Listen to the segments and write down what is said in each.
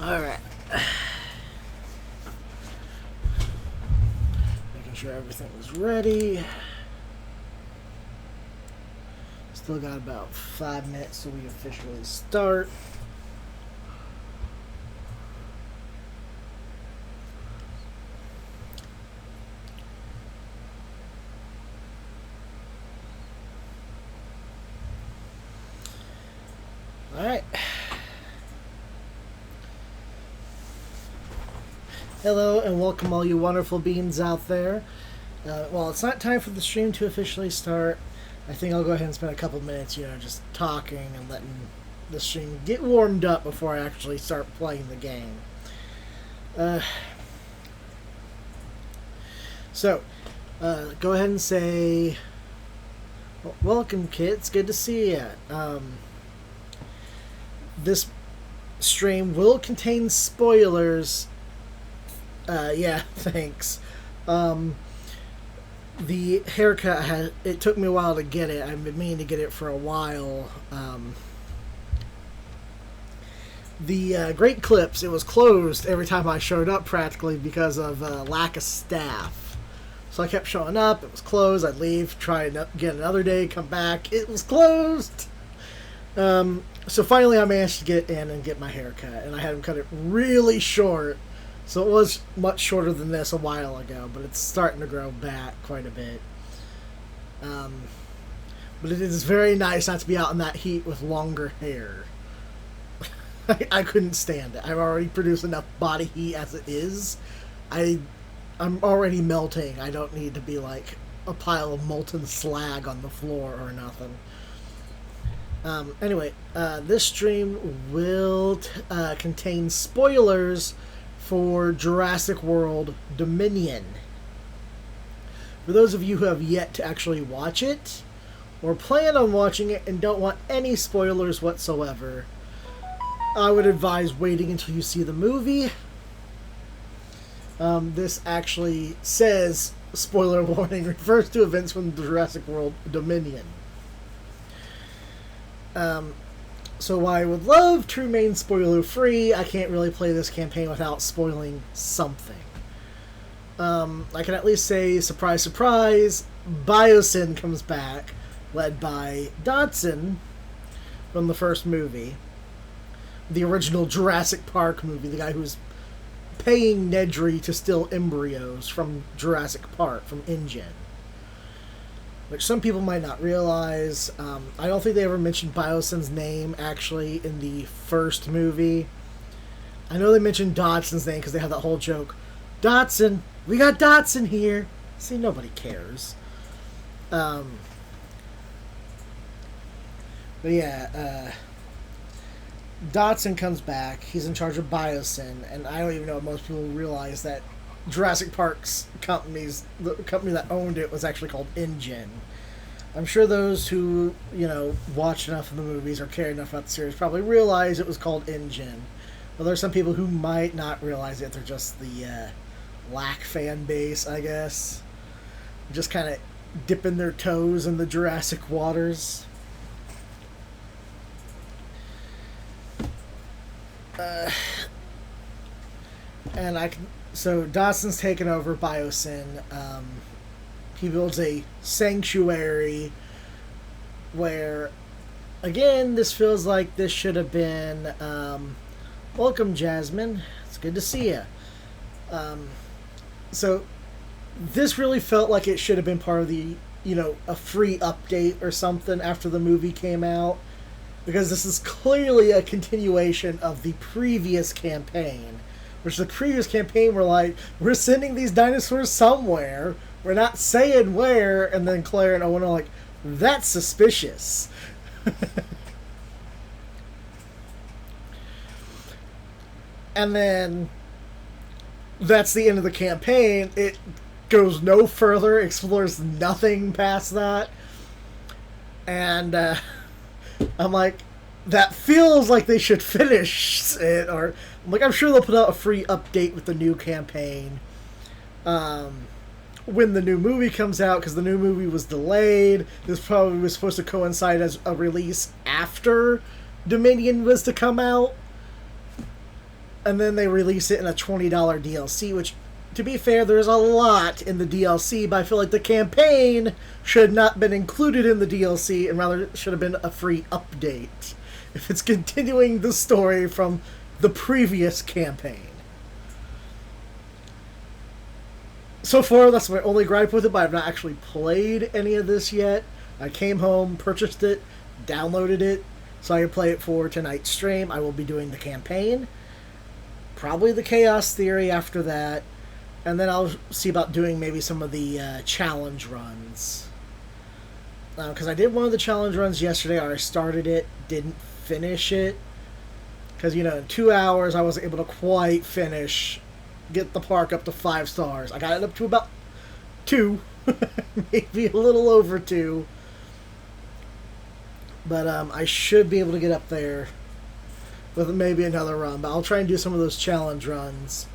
Alright. Making sure everything was ready. Still got about 5 minutes so we officially start. Alright. Hello and welcome all you wonderful beings out there. Well, it's not time for the stream to officially start. I think I'll go ahead and spend a couple minutes, just talking and letting the stream get warmed up before I actually start playing the game. Go ahead and say, welcome kids, good to see you. This stream will contain spoilers. Yeah, thanks. The haircut, it took me a while to get it. I've been meaning to get it for a while. The Great Clips, it was closed every time I showed up practically because of lack of staff. So I kept showing up, it was closed, I'd leave, try and get another day, come back, it was closed! So finally I managed to get in and get my hair cut, and I had him cut it really short. So it was much shorter than this a while ago, but it's starting to grow back quite a bit. But it is very nice not to be out in that heat with longer hair. I couldn't stand it. I've already produced enough body heat as it is. I'm already melting. I don't need to be like a pile of molten slag on the floor or nothing. Anyway, this stream will contain spoilers for Jurassic World Dominion. For those of you who have yet to actually watch it, or plan on watching it and don't want any spoilers whatsoever, I would advise waiting until you see the movie. This actually says, spoiler warning, refers to events from Jurassic World Dominion. So while I would love to remain spoiler-free, I can't really play this campaign without spoiling something. I can at least say, surprise, surprise, Biosyn comes back, led by Dodson from the first movie. The original Jurassic Park movie, the guy who's paying Nedry to steal embryos from Jurassic Park, from InGen. Which some people might not realize. I don't think they ever mentioned Biosyn's name, actually, in the first movie. I know they mentioned Dodson's name because they have that whole joke. Dodson! We got Dodson here! See, nobody cares. But yeah, Dodson comes back. He's in charge of Biosyn, and I don't even know if most people realize that Jurassic Park's the company that owned it was actually called InGen. I'm sure those who, watch enough of the movies or care enough about the series probably realize it was called InGen. But there's some people who might not realize it. They're just the lack fan base, I guess. Just kind of dipping their toes in the Jurassic waters. So Dawson's taken over Biosyn. He builds a sanctuary where, again, this feels like this should have been, welcome Jasmine, it's good to see you. So this really felt like it should have been part of the, a free update or something after the movie came out, because this is clearly a continuation of the previous campaign. Which the previous campaign were like, we're sending these dinosaurs somewhere, we're not saying where, and then Claire and Owen are like, that's suspicious. And then that's the end of the campaign. It goes no further, explores nothing past that. And I'm like, that feels like they should finish it, or I'm sure they'll put out a free update with the new campaign when the new movie comes out, because the new movie was delayed. This probably was supposed to coincide as a release after Dominion was to come out. and then they release it in a $20 DLC, which, to be fair, there's a lot in the DLC, but I feel like the campaign should not have been included in the DLC, and rather it should have been a free update if it's continuing the story from the previous campaign. So far, that's my only gripe with it, but I've not actually played any of this yet. I came home, purchased it, downloaded it, so I can play it for tonight's stream. I will be doing the campaign, probably the Chaos Theory after that, and then I'll see about doing maybe some of the challenge runs. Because I did one of the challenge runs yesterday, or I started it, didn't finish it. Because, you know, in 2 hours I wasn't able to quite finish, get the park up to 5 stars. I got it up to about 2, maybe a little over 2. But I should be able to get up there with maybe another run. But I'll try and do some of those challenge runs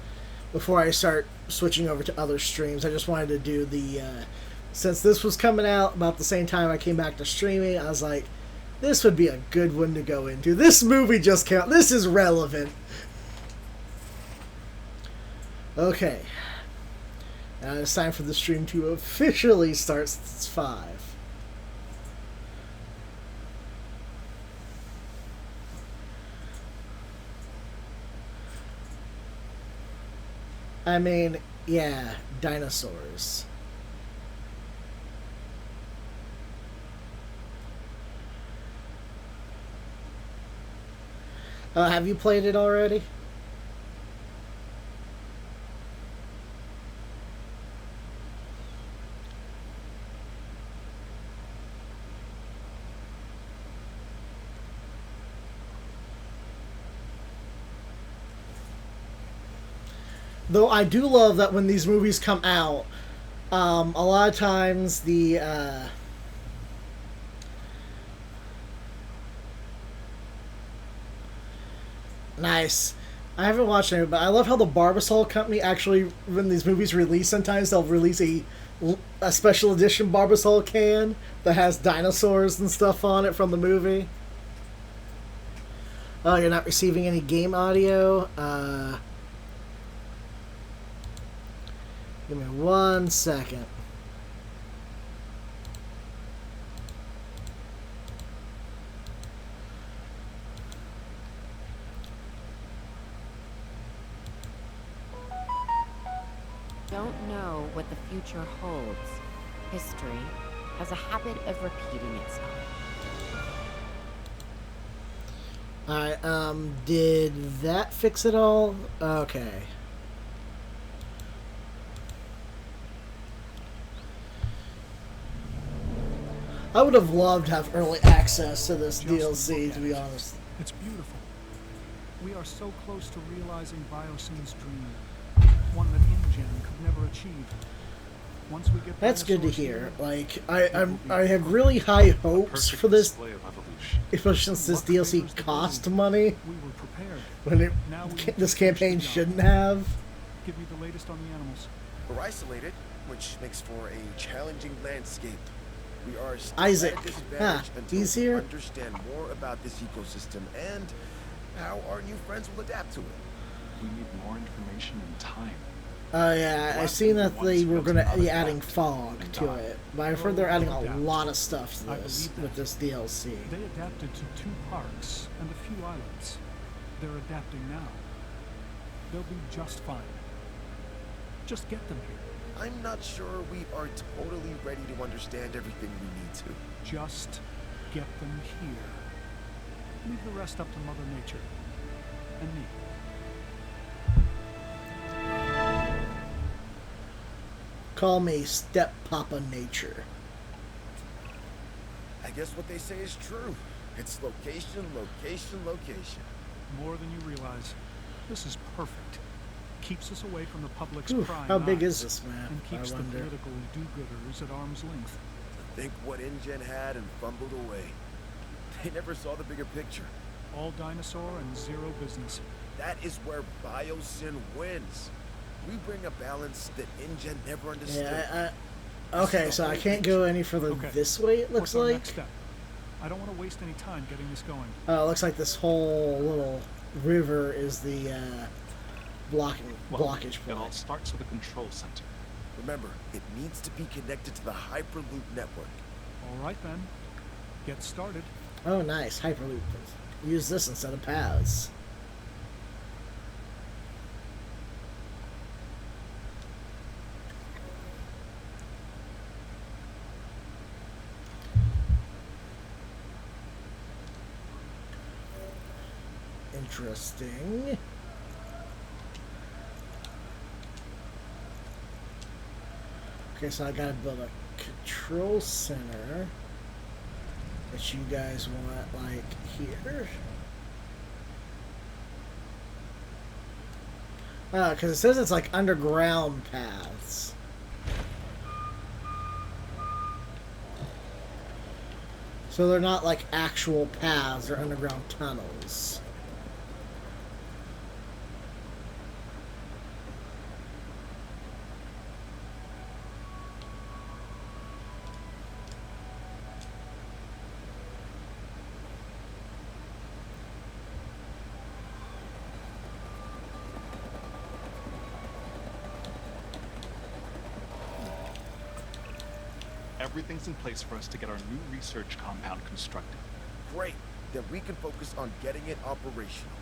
before I start switching over to other streams. I just wanted to do the... since this was coming out about the same time I came back to streaming, I was like, this would be a good one to go into. This movie just came out. This is relevant. Okay. Now it's time for the stream to officially start. It's 5. I mean, yeah, dinosaurs. Have you played it already? Though I do love that when these movies come out, a lot of times the nice. I haven't watched any, but I love how the Barbasol company actually, when these movies release, sometimes they'll release a special edition Barbasol can that has dinosaurs and stuff on it from the movie. Oh, you're not receiving any game audio? Give me 1 second. Don't know what the future holds. History has a habit of repeating itself. Alright, did that fix it all? Okay. I would have loved to have early access to this DLC, to be honest. It's beautiful. We are so close to realizing Biocene's dream, one that InGen could never achieve. Once we get That's good to hear. Like, I have really high hopes for this, especially since this DLC cost money, when this campaign shouldn't have. Give me the latest on the animals. We're isolated, which makes for a challenging landscape. We are still Isaac. at a disadvantage until He's we here. understand more about this ecosystem and how our new friends will adapt to it. We need more information and time. Oh yeah, I seen that they were going to be adding fog to it, but I've heard they're adding a lot of stuff to this with this DLC. They adapted to 2 parks and a few islands. They're adapting now. They'll be just fine. Just get them here. I'm not sure we are totally ready to understand everything we need to. Just get them here. Leave the rest up to Mother Nature and me. Call me Step Papa Nature. I guess what they say is true. It's location, location, location. More than you realize. This is perfect. Keeps us away from the public's Ooh, prying how big eyes, is this map? and keeps I the wonder. political do-gooders at arm's length. Think what InGen had and fumbled away. They never saw the bigger picture. All dinosaur and zero business. That is where Biosyn wins. We bring a balance that InGen never understood. Yeah, okay, so I can't go any further Okay. this way, it looks What's our like. next step? I don't want to waste any time getting this going. Oh, it looks like this whole little river is the Well, blockage it all point. starts with a control center. Remember, it needs to be connected to the Hyperloop network. All right then. Get started. Oh, nice. Hyperloop. Use this instead of paths. Interesting. Okay, so I gotta build a control center that you guys want, like, here. Because it says it's like underground paths. So they're not like actual paths, they're underground tunnels. Everything's in place for us to get our new research compound constructed. Great. Then we can focus on getting it operational.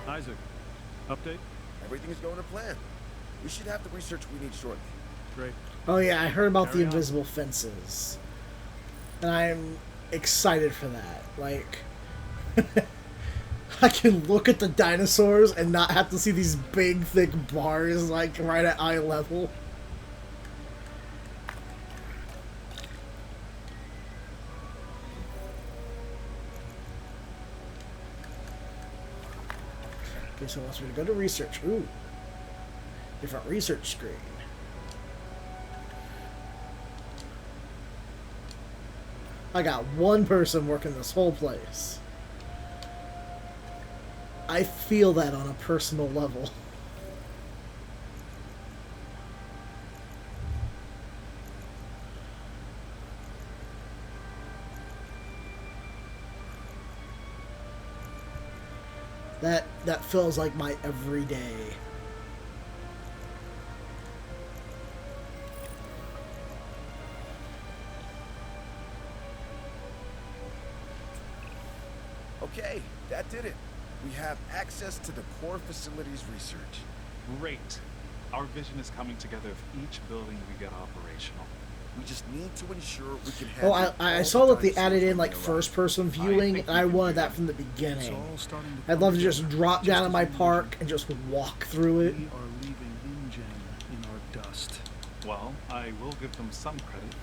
Isaac, update? Everything is going to plan. We should have the research we need shortly. Great. Oh yeah, I heard about the Carry on. invisible fences. And I'm excited for that. Like, I can look at the dinosaurs and not have to see these big, thick bars, like, right at eye level. Okay, so it wants me to go to research. Ooh. Different research screen. I got one person working this whole place. I feel that on a personal level. That feels like my everyday. Okay, that did it. We have access to the core facilities research. Great. Our vision is coming together of each building we get operational. We just need to ensure we can Oh, handle I all saw the that they dinosaurs added in when like they arrive. first-person viewing, think and I we can wanted do that that. from the It's beginning. all starting to I'd come love to just together, drop down just in as my we park envisioned. and just walk through it. We are leaving InGen in our dust. Well, I will give them some credit.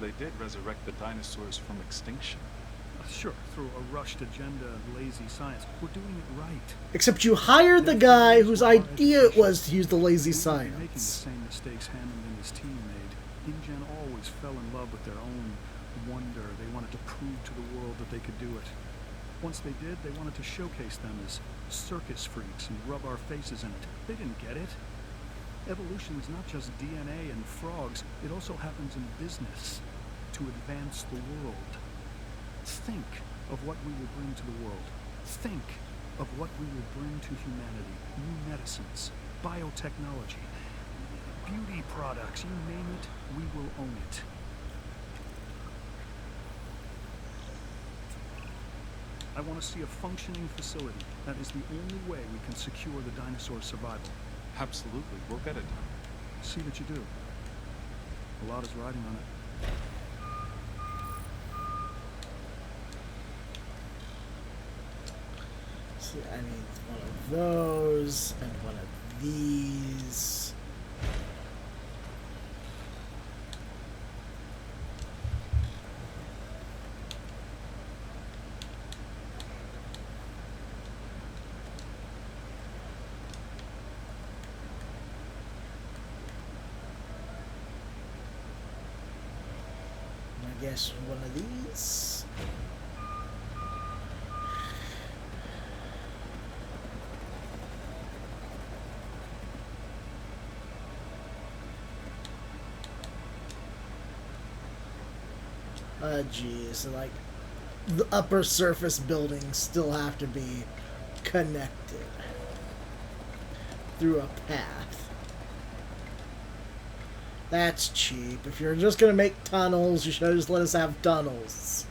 They did resurrect the dinosaurs from extinction. Sure, through a rushed agenda and lazy science. We're doing it right. Except you hired the guy whose idea it was to use the lazy We wouldn't be making the science. same mistakes Hammond and his team made. InGen always fell in love with their own wonder. They wanted to prove to the world that they could do it. Once they did, they wanted to showcase them as circus freaks and rub our faces in it. They didn't get it. Evolution is not just DNA and frogs. It also happens in business to advance the world. Think of what we will bring to the world. Think of what we will bring to humanity. New medicines, biotechnology, beauty products, you name it, we will own it. I want to see a functioning facility. That is the only way we can secure the dinosaur survival. Absolutely, we'll get it done. See that you do. A lot is riding on it. See, I need one of those and one of these. guess one of these. Geez, like the upper surface buildings still have to be connected through a path. That's cheap. If you're just gonna make tunnels, you should just let us have tunnels.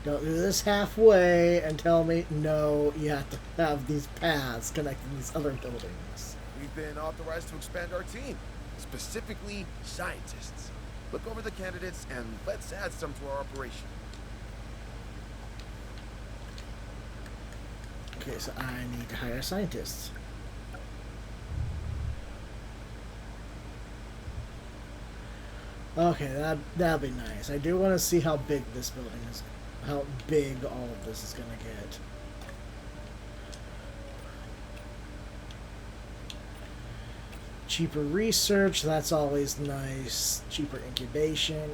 Don't do this halfway and tell me, no, you have to have these paths connecting these other buildings. We've been authorized to expand our team, specifically scientists. Look over the candidates and let's add some to our operation. Okay, so I need to hire scientists. Okay, that'll be nice. I do want to see how big this building is, how big all of this is going to get. Cheaper research, that's always nice. Cheaper incubation,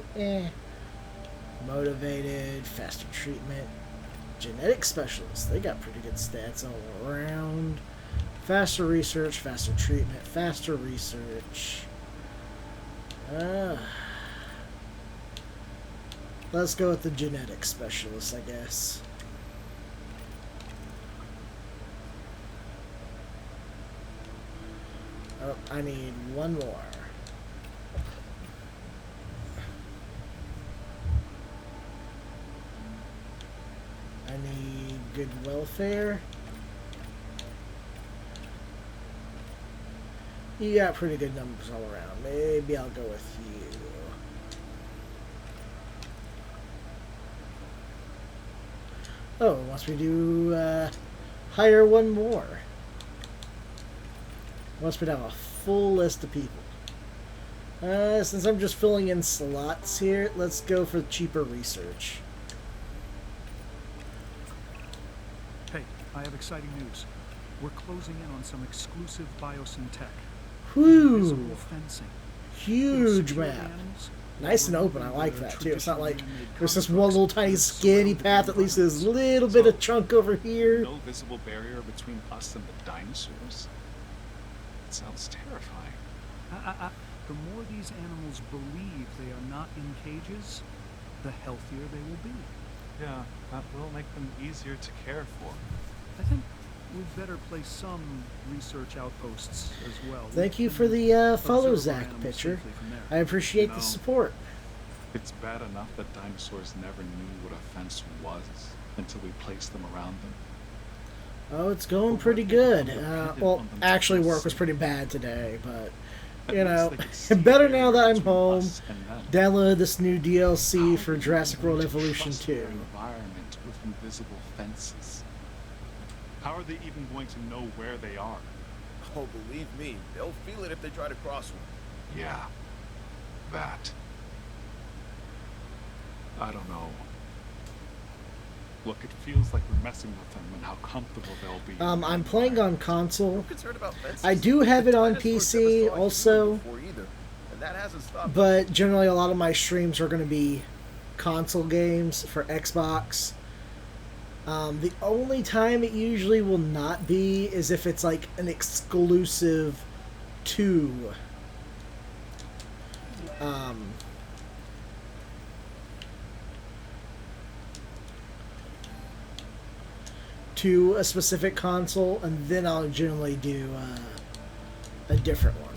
Motivated, faster treatment. Genetic specialists, they got pretty good stats all around. Faster research, faster treatment, faster research. Let's go with the genetic specialist, I guess. Oh, I need one more. I need good welfare. You got pretty good numbers all around. Maybe I'll go with you. Oh, once we do hire one more. Once we have a full list of people. Since I'm just filling in slots here, let's go for cheaper research. Hey, I have exciting news. We're closing in on some exclusive biosyn tech. Whew! Invisible fencing. Huge map. Nice and open, I like that too. It's not like there's this one little tiny skinny path, at least there's a little bit of chunk over here. No visible barrier between us and the dinosaurs? It sounds terrifying. The more these animals believe they are not in cages, the healthier they will be. Yeah, that will make them easier to care for. I think we'd better place some research outposts as well. Thank you for the follow Observe our Zach animals picture. safely from there. I appreciate the No. support. It's bad enough that dinosaurs never knew what a fence was until we placed them around them. Oh, it's going pretty good. Well, actually work was pretty bad today, but you know, better now that I'm home. Download this new DLC for Jurassic World Evolution 2. Environment with invisible fences. How are they even going to know where they are? Oh, believe me, they'll feel it if they try to cross one. Yeah, that. I don't know. Look, it feels like we're messing with them and how comfortable they'll be. I'm playing on console. I'm concerned about fences. I do have it on Dinosaurs PC never saw a human also, before either, and that hasn't stopped. but generally a lot of my streams are going to be console games for Xbox. The only time it usually will not be is if it's like an exclusive to to a specific console, and then I'll generally do a different one.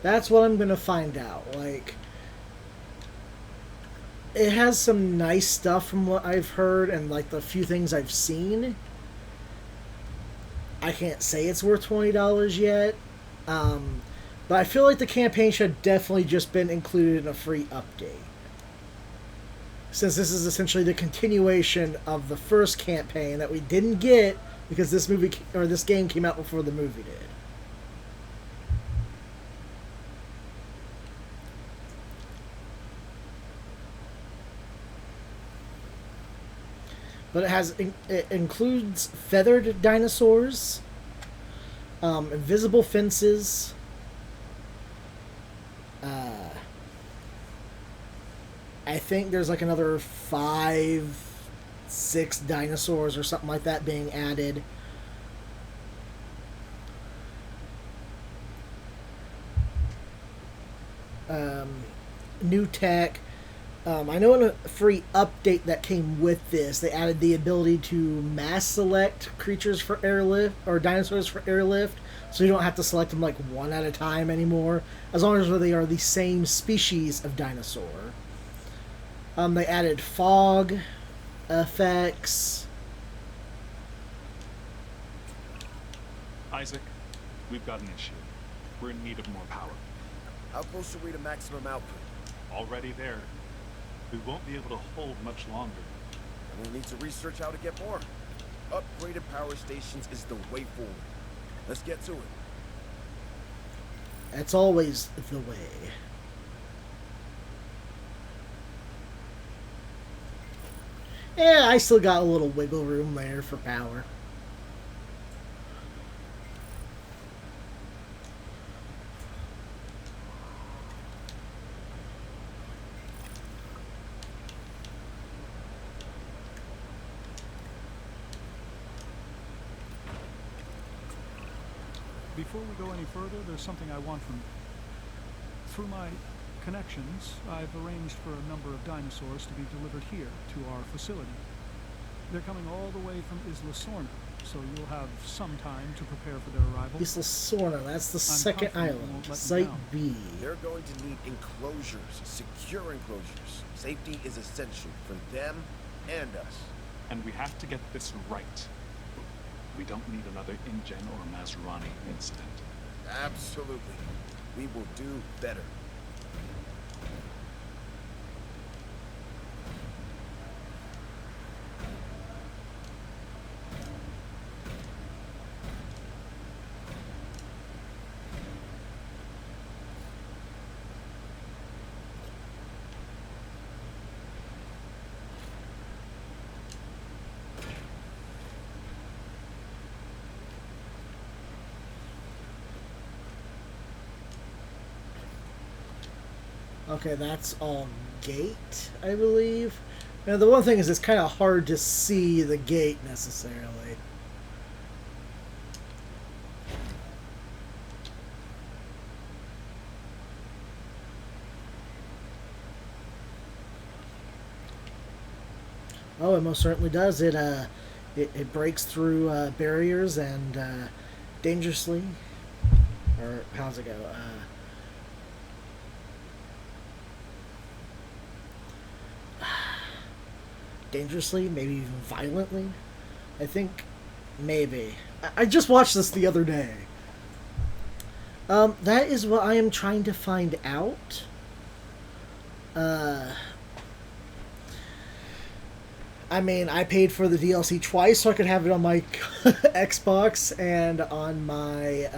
That's what I'm gonna find out. Like, it has some nice stuff from what I've heard and like the few things I've seen. I can't say it's worth $20 yet, but I feel like the campaign should have definitely just been included in a free update, since this is essentially the continuation of the first campaign that we didn't get because this movie or this game came out before the movie did. But it includes feathered dinosaurs, invisible fences, I think there's like another 6 dinosaurs or something like that being added. New tech. I know in a free update that came with this, they added the ability to mass select creatures for airlift, or dinosaurs for airlift, so you don't have to select them like one at a time anymore, as long as they are the same species of dinosaur. They added fog effects. Isaac, we've got an issue. We're in need of more power. How close are we to maximum output? Already there. We won't be able to hold much longer. And we'll need to research how to get more. Upgraded power stations is the way forward. Let's get to it. That's always the way. Yeah, I still got a little wiggle room there for power. Before we go any further, there's something I want from you. Through my connections, I've arranged for a number of dinosaurs to be delivered here to our facility. They're coming all the way from Isla Sorna, so you'll have some time to prepare for their arrival. Isla Sorna, that's the second confident we island. won't let you Site down. B. They're going to need enclosures, secure enclosures. Safety is essential for them and us. And we have to get this right. We don't need another InGen or Mazrani incident. Absolutely. We will do better. Okay, that's all gate, I believe. Now, the one thing is it's kind of hard to see the gate necessarily. Oh, it most certainly does. It breaks through barriers and dangerously, or how's it go? Dangerously, maybe even violently. I think maybe. I just watched this the other day. That is what I am trying to find out. I mean, I paid for the DLC twice so I could have it on my Xbox and on my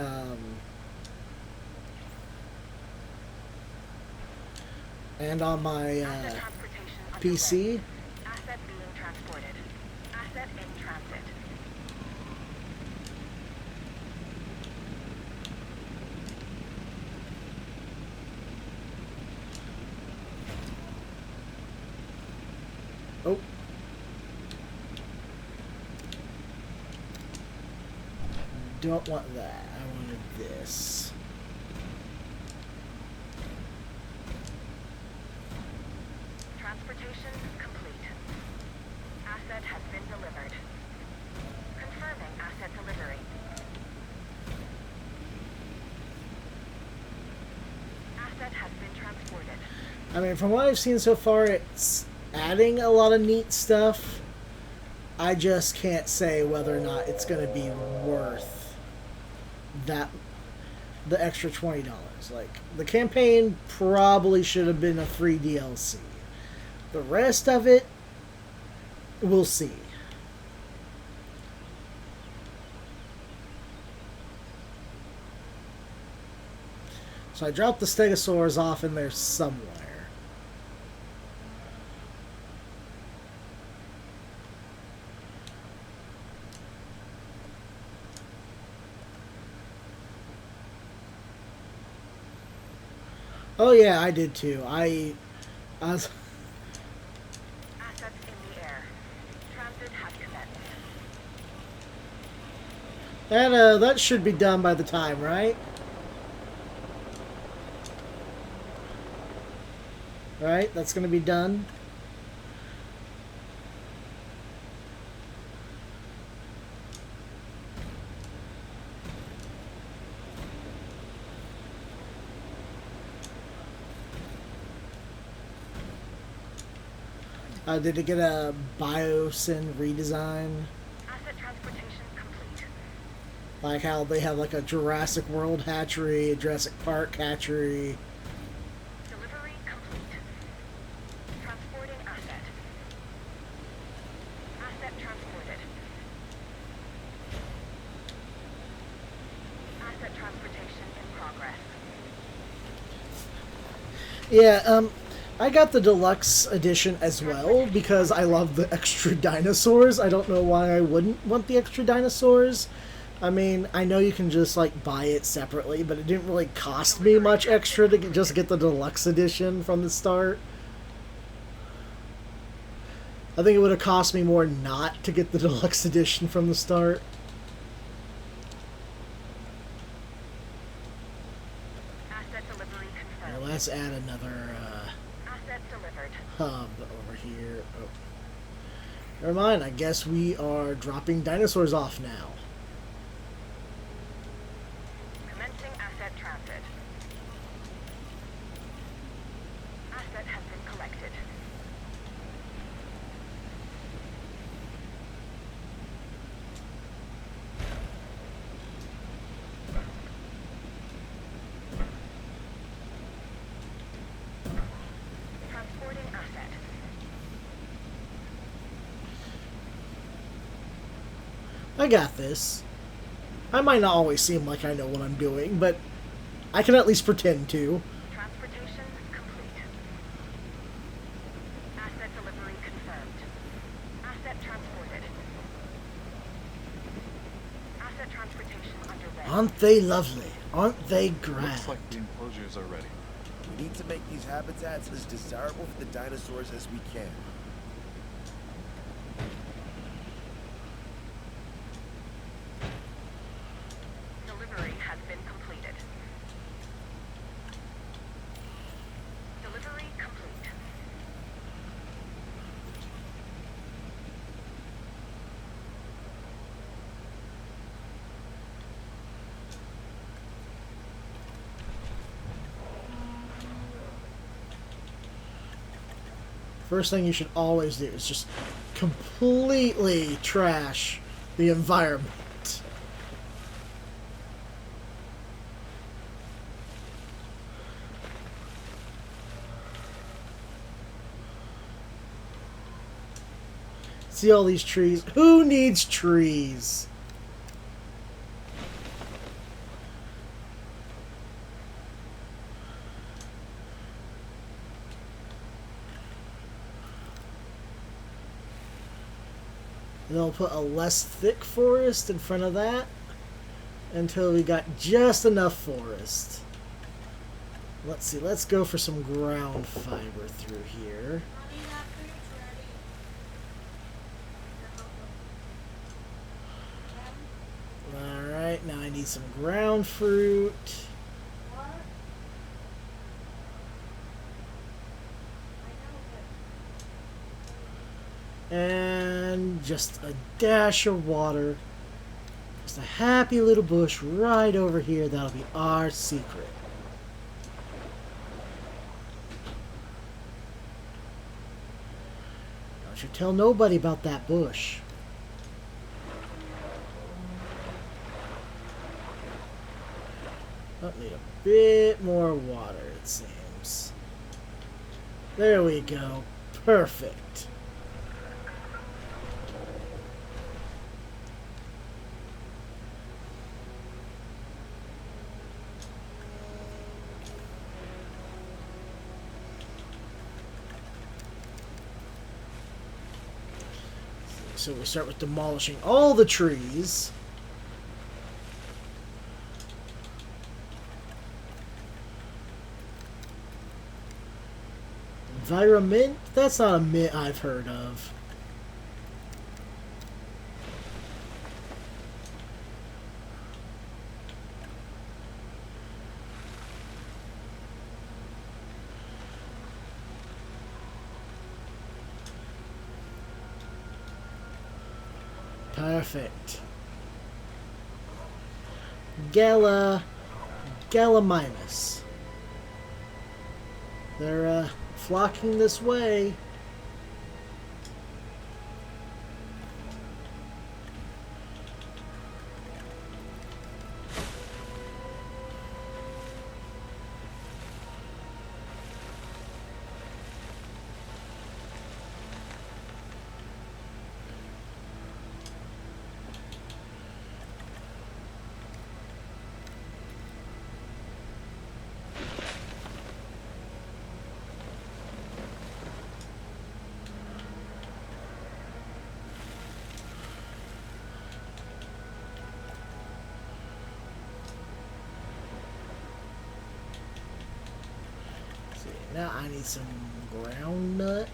PC. Asset being transported. Asset in transit. Oh. Don't want that. I wanted this. Transportation complete. Asset has been delivered. Confirming asset delivery. Asset has been transported. I mean, from what I've seen so far, it's adding a lot of neat stuff. I just can't say whether or not it's going to be worth the extra $20. Like, the campaign probably should have been a free DLC. The rest of it, we'll see. So I dropped the Stegosaurs off in there somewhere. Oh yeah, I did too. I was, Assets in the air. Transit has commenced. that should be done by the time, right? Right? That's gonna be done. Did it get a biosyn redesign? Asset transportation complete. Like how they have like a Jurassic World hatchery, a Jurassic Park hatchery. Delivery complete. Transporting asset. Asset transported. Asset transportation in progress. Yeah, I got the deluxe edition as well because I love the extra dinosaurs. I don't know why I wouldn't want the extra dinosaurs. I mean, I know you can just like buy it separately, but it didn't really cost me much extra to just get the deluxe edition from the start. I think it would have cost me more not to get the deluxe edition from the start. Asset delivery Now confirmed. let's add another Asset delivered. hub over here. Oh. Never mind, I guess we are dropping dinosaurs off now. Commencing asset transit. Asset has been collected. Transporting asset. I got this. I might not always seem like I know what I'm doing, but I can at least pretend to. Transportation complete. Asset delivery confirmed. Asset transported. Asset transportation underway. Aren't they lovely? Aren't they grand? Looks like the enclosures are ready. We need to make these habitats as desirable for the dinosaurs as we can. Delivery has been completed. Delivery complete. First thing you should always do is just completely trash the environment. See all these trees? Who needs trees? And I'll put a less thick forest in front of that until we got just enough forest. Let's see, let's go for some ground fiber through here. Alright, now I need some ground fruit. And just a dash of water. Just a happy little bush right over here. That'll be our secret. Don't you tell nobody about that bush. I need a bit more water, it seems. There we go. Perfect. So we start with demolishing all the trees. Environment? That's not a mint I've heard of. Perfect. Gallimimus. They're flocking this way. Now I need some ground nut.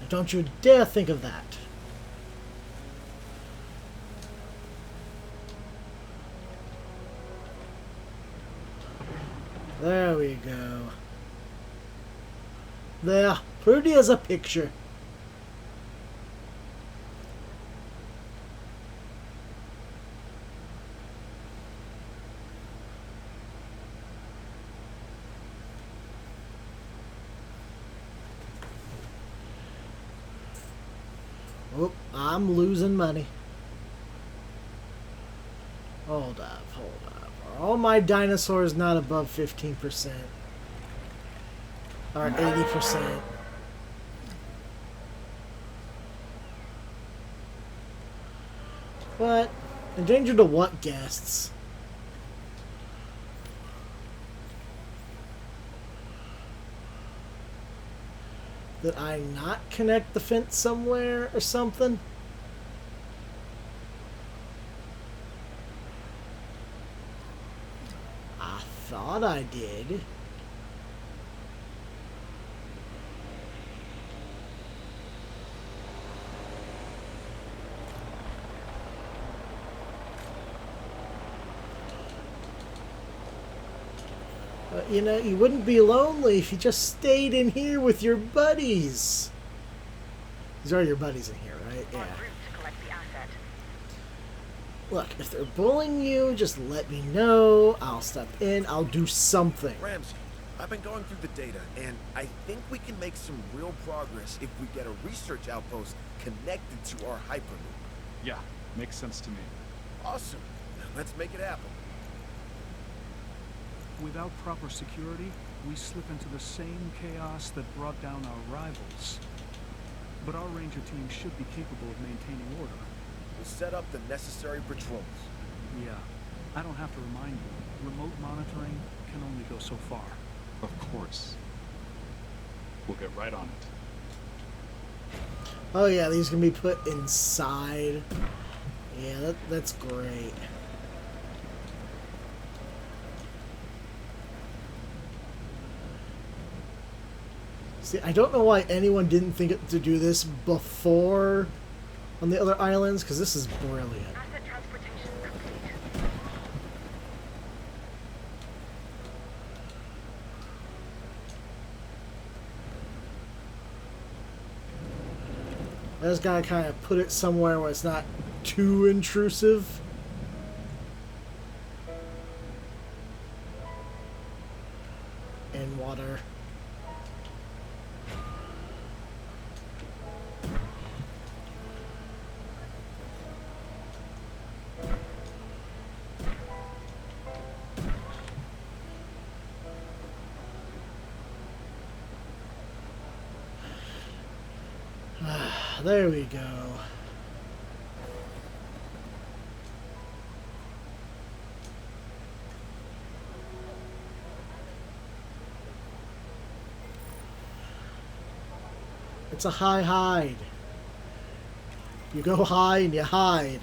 Don't you dare think of that. There we go. There, pretty as a picture. Oh, I'm losing money. Hold up, hold up. Are all my dinosaurs not above 15%? Or 80%? What? Endangered to what guests? Did I not connect the fence somewhere or something? I thought I did. You know, you wouldn't be lonely if you just stayed in here with your buddies. These are your buddies in here, right? En Yeah. route to collect the asset. Look, if they're bullying you, just let me know. I'll step in. I'll do something. Ramsey, I've been going through the data, and I think we can make some real progress if we get a research outpost connected to our hyperloop. Yeah, makes sense to me. Awesome. Now let's make it happen. Without proper security, we slip into the same chaos that brought down our rivals. But our ranger team should be capable of maintaining order. We'll set up the necessary patrols. Yeah, I don't have to remind you. Remote monitoring can only go so far. Of course. We'll get right on it. Oh yeah, these can be put inside. Yeah, that's great. See, I don't know why anyone didn't think to do this before on the other islands, because this is brilliant. Asset transportation complete. I just gotta kind of put it somewhere where it's not too intrusive. And water. There we go. It's a hide. You go high and you hide.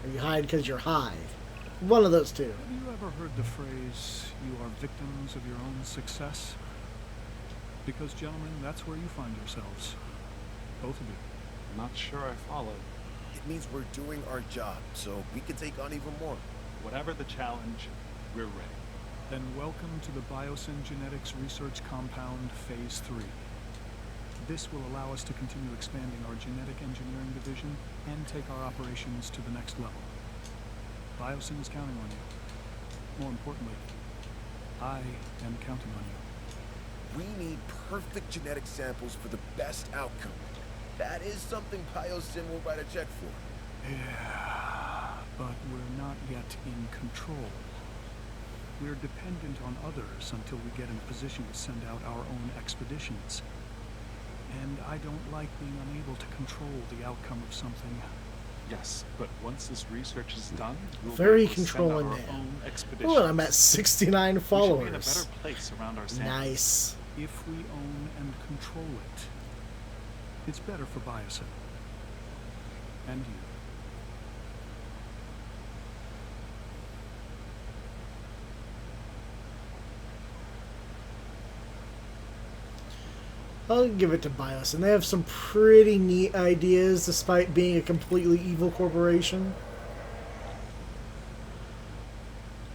or you hide because you're high. One of those two. Have you ever heard the phrase, "You are victims of your own success"? Because, gentlemen, that's where you find yourselves. Both of you. Not sure I follow. It means we're doing our job, so we can take on even more. Whatever the challenge, we're ready. Then welcome to the Biosyn Genetics Research Compound Phase 3. This will allow us to continue expanding our genetic engineering division and take our operations to the next level. Biosyn is counting on you. More importantly, I am counting on you. We need perfect genetic samples for the best outcome. That is something Biosyn will write a check for. Yeah, but we're not yet in control. We're dependent on others until we get in a position to send out our own expeditions. And I don't like being unable to control the outcome of something. Yes, but once this research is done, we'll Very be able to send out controlling our man. own expeditions. Oh, I'm at 69 We should be in a followers. better place around our samples. Nice. If we own and control it, it's better for Biosyn. And you. I'll give it to Biosyn. They have some pretty neat ideas despite being a completely evil corporation.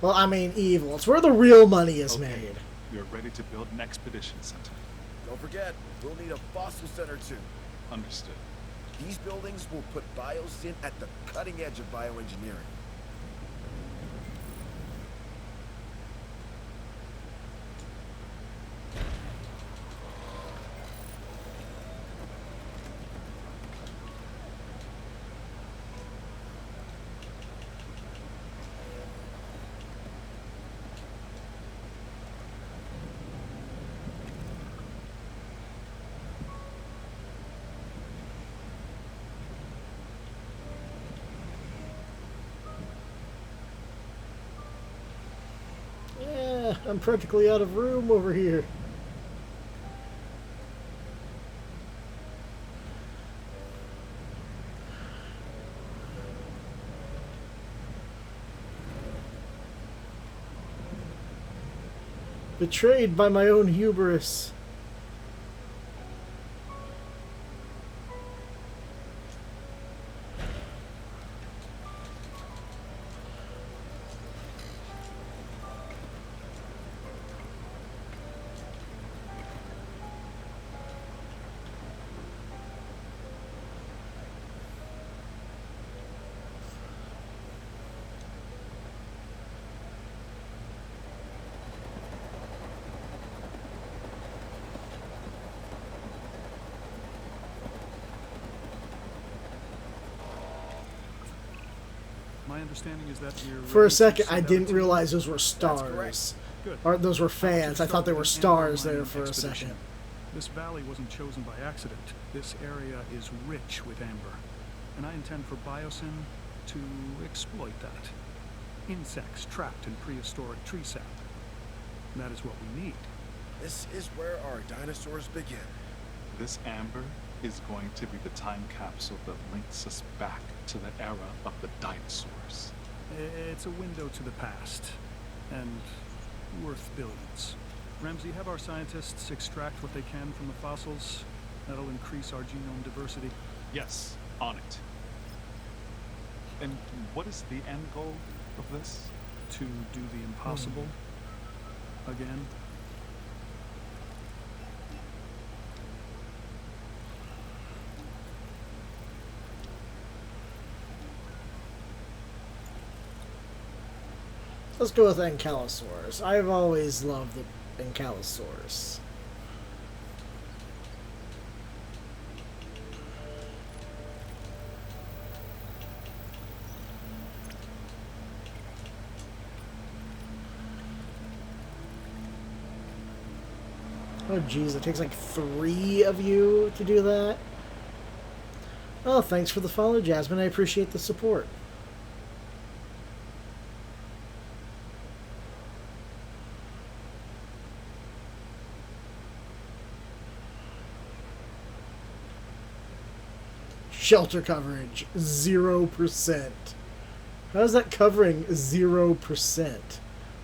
Well, I mean evil. It's where the real money is made. You're ready to build an expedition center. Don't forget, we'll need a fossil center too. Understood. These buildings will put Biosyn at the cutting edge of bioengineering. Yeah, I'm practically out of room over here. Betrayed by my own hubris. My understanding is that we're For a ready to second, I send out didn't team. realize those were correct. stars. Good. Or those were How fans. to I thought they were start stars an there amber for a mining expedition. second. This valley wasn't chosen by accident. This area is rich with amber, and I intend for Biosyn to exploit that. Insects trapped in prehistoric tree sap. That is what we need. This is where our dinosaurs begin. This amber is going to be the time capsule that links us back to the era of the dinosaurs. It's a window to the past, and worth billions. Ramsey, have our scientists extract what they can from the fossils. That'll increase our genome diversity. Yes, on it. And what is the end goal of this? To do the impossible. Again. Let's go with Ankylosaurus. I've always loved the Ankylosaurus. Oh geez, it takes like 3 of you to do that. Oh, thanks for the follow, Jasmine. I appreciate the support. Shelter coverage, 0%. How is that covering 0%?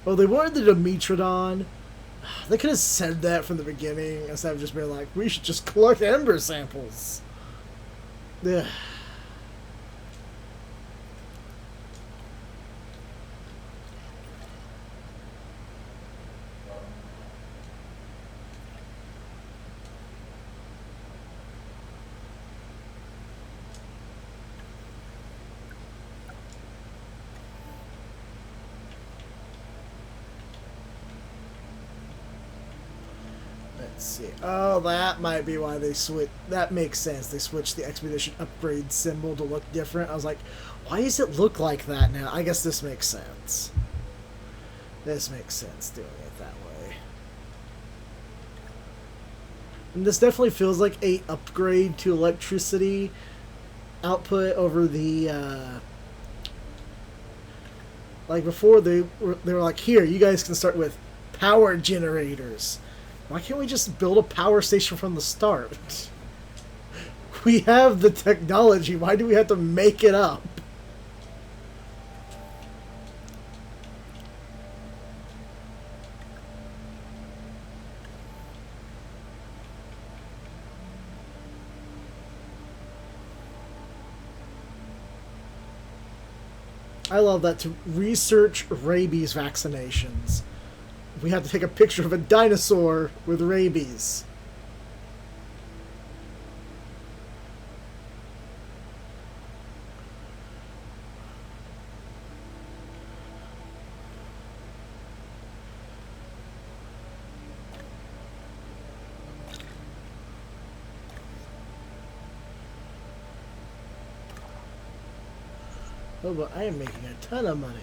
Oh, they wanted the Dimetrodon. They could have said that from the beginning instead of just being like, we should just collect ember samples. Yeah. Let's see. Oh, that might be why they switch. That makes sense. They switched the expedition upgrade symbol to look different. I was like, why does it look like that now? I guess this makes sense. This makes sense doing it that way. And this definitely feels like a upgrade to electricity output over the like before they were like, here, you guys can start with power generators. Why can't we just build a power station from the start? We have the technology. Why do we have to make it up? I love that. To research rabies vaccinations, we have to take a picture of a dinosaur with rabies. Oh, but I am making a ton of money.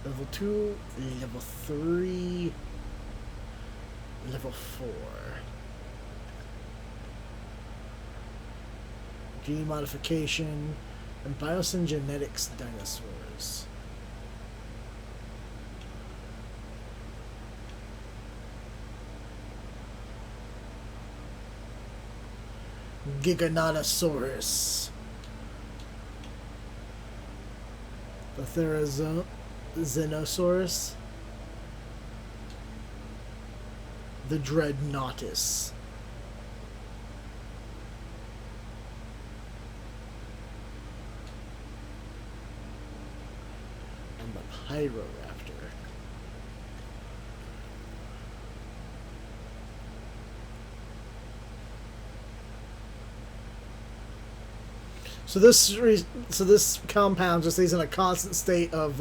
Level 2, level 3, level 4. Gene modification and biosyn genetics dinosaurs. Giganotosaurus. The Therizenosaurus. The Dreadnoughtus. And the Pyroraptor. So this compound just stays in a constant state of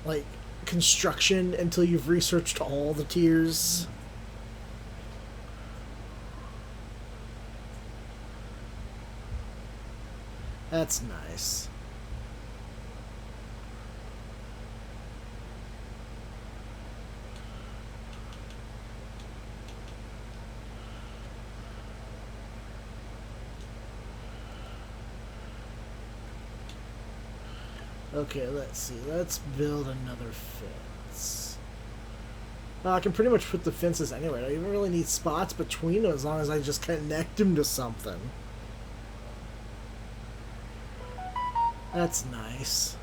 like construction until you've researched all the tiers. That's nice. Okay, let's see. Let's build another fence. I can pretty much put the fences anywhere. I don't even really need spots between them as long as I just connect them to something. That's nice.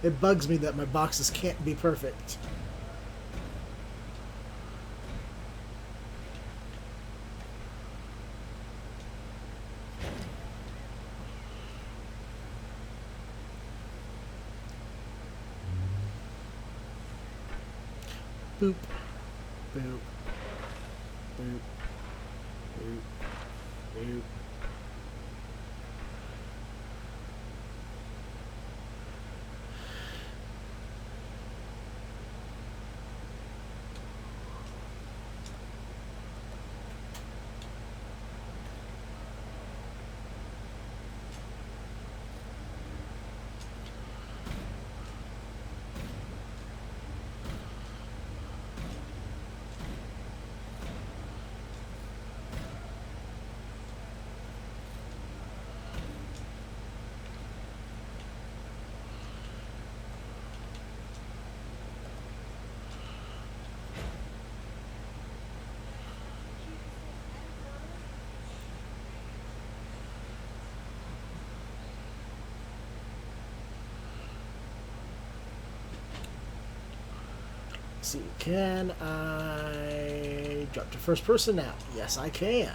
It bugs me that my boxes can't be perfect. Boop. Boop. Boop. Boop. Boop. Let's see, can I jump to first person now? Yes, I can.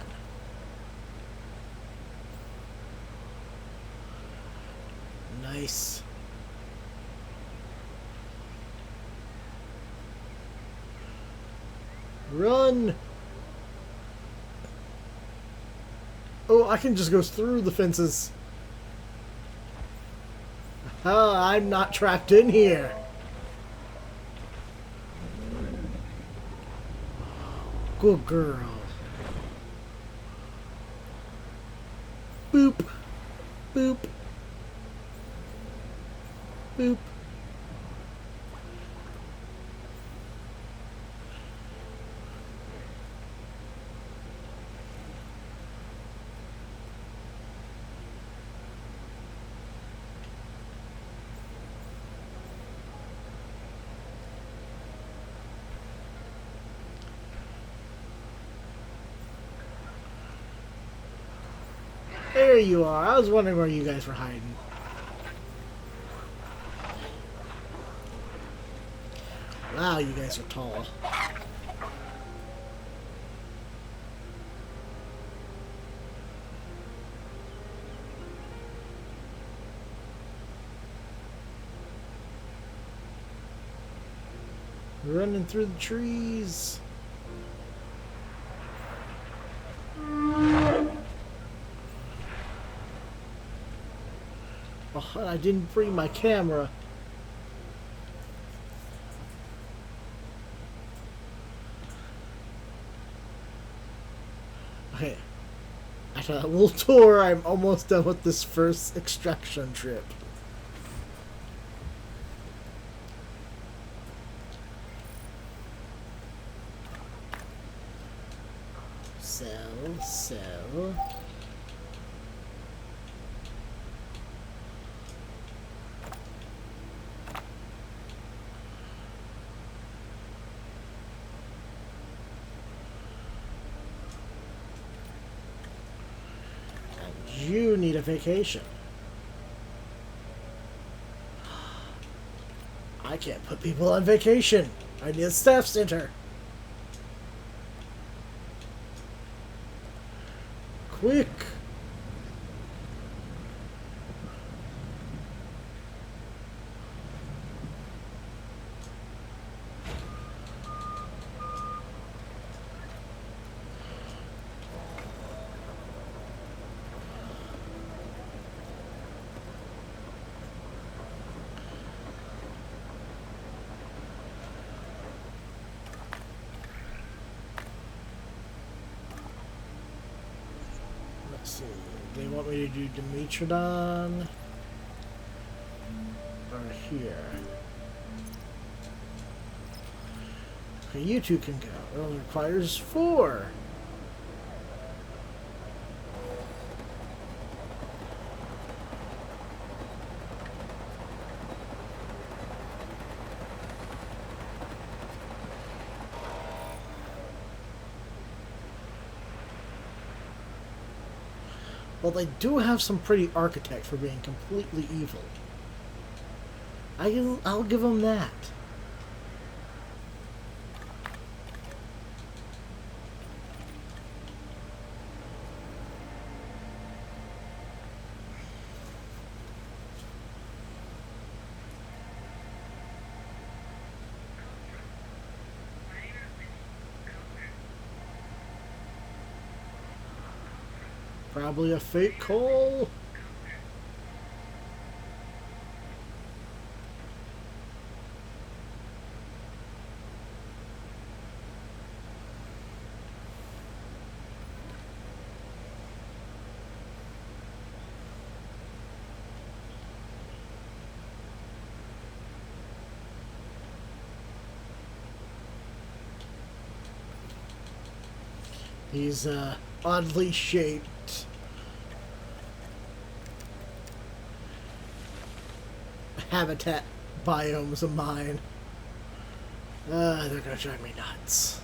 Nice. Run! Oh, I can just go through the fences. I'm not trapped in here. Good girl. Boop. Boop. Boop. There you are. I was wondering where you guys were hiding. Wow, you guys are tall. Running through the trees. Oh, I didn't bring my camera. Okay. After that little tour, I'm almost done with this first extraction trip. Sell. You need a vacation. I can't put people on vacation. I need a staff center. Quick. Let's see. They want me to do Dimetrodon or here. Okay, you two can go. It only requires 4. Well, they do have some pretty architect for being completely evil. I'll give them that. Probably a fake call. He's oddly shaped. Habitat biomes of mine. They're gonna drive me nuts.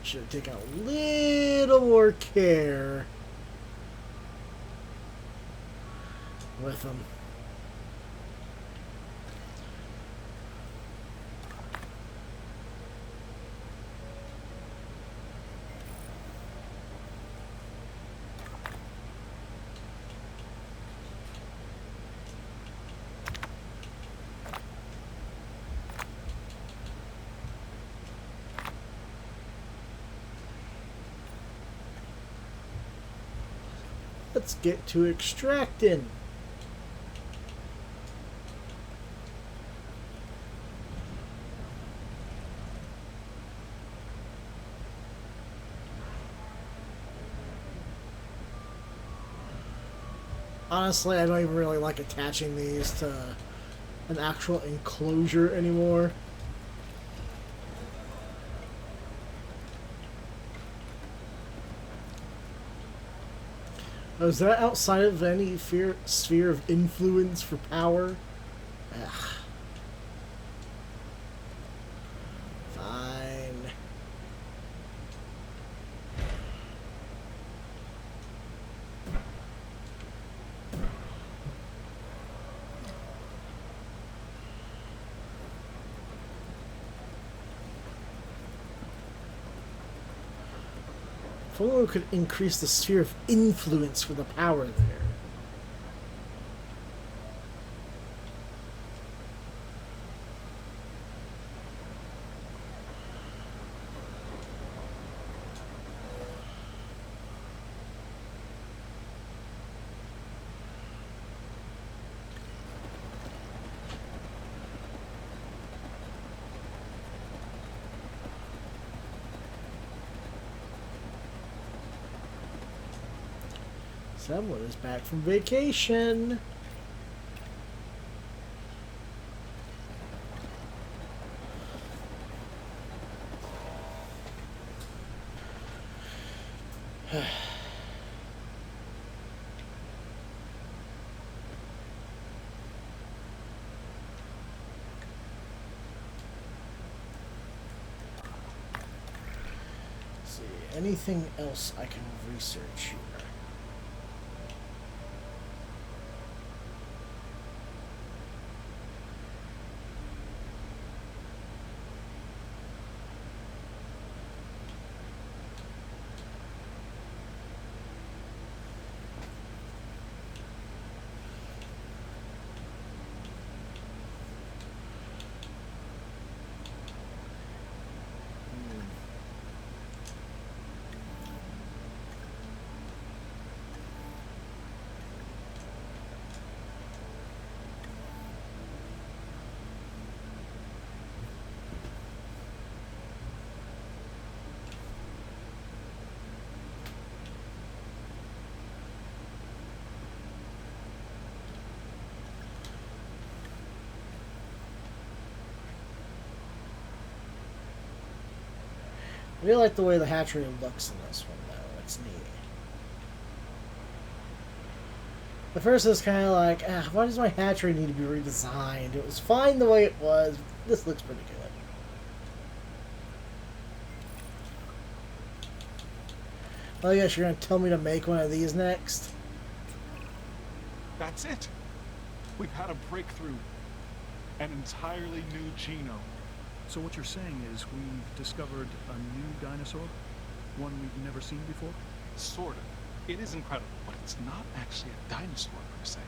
Should have taken a little more care with them. Let's get to extracting. Honestly, I don't even really like attaching these to an actual enclosure anymore. Oh, is that outside of any sphere of influence for power? Ugh. Fine. If only we could increase the sphere of influence for the power there. Someone is back from vacation. See, anything else I can research here? I really like the way the hatchery looks in this one, though. It's neat. The first is kind of like, why does my hatchery need to be redesigned? It was fine the way it was. This looks pretty good. Oh yes, you're going to tell me to make one of these next? That's it. We've had a breakthrough. An entirely new genome. So what you're saying is we've discovered a new dinosaur? One we've never seen before? Sort of. It is incredible, but it's not actually a dinosaur per se.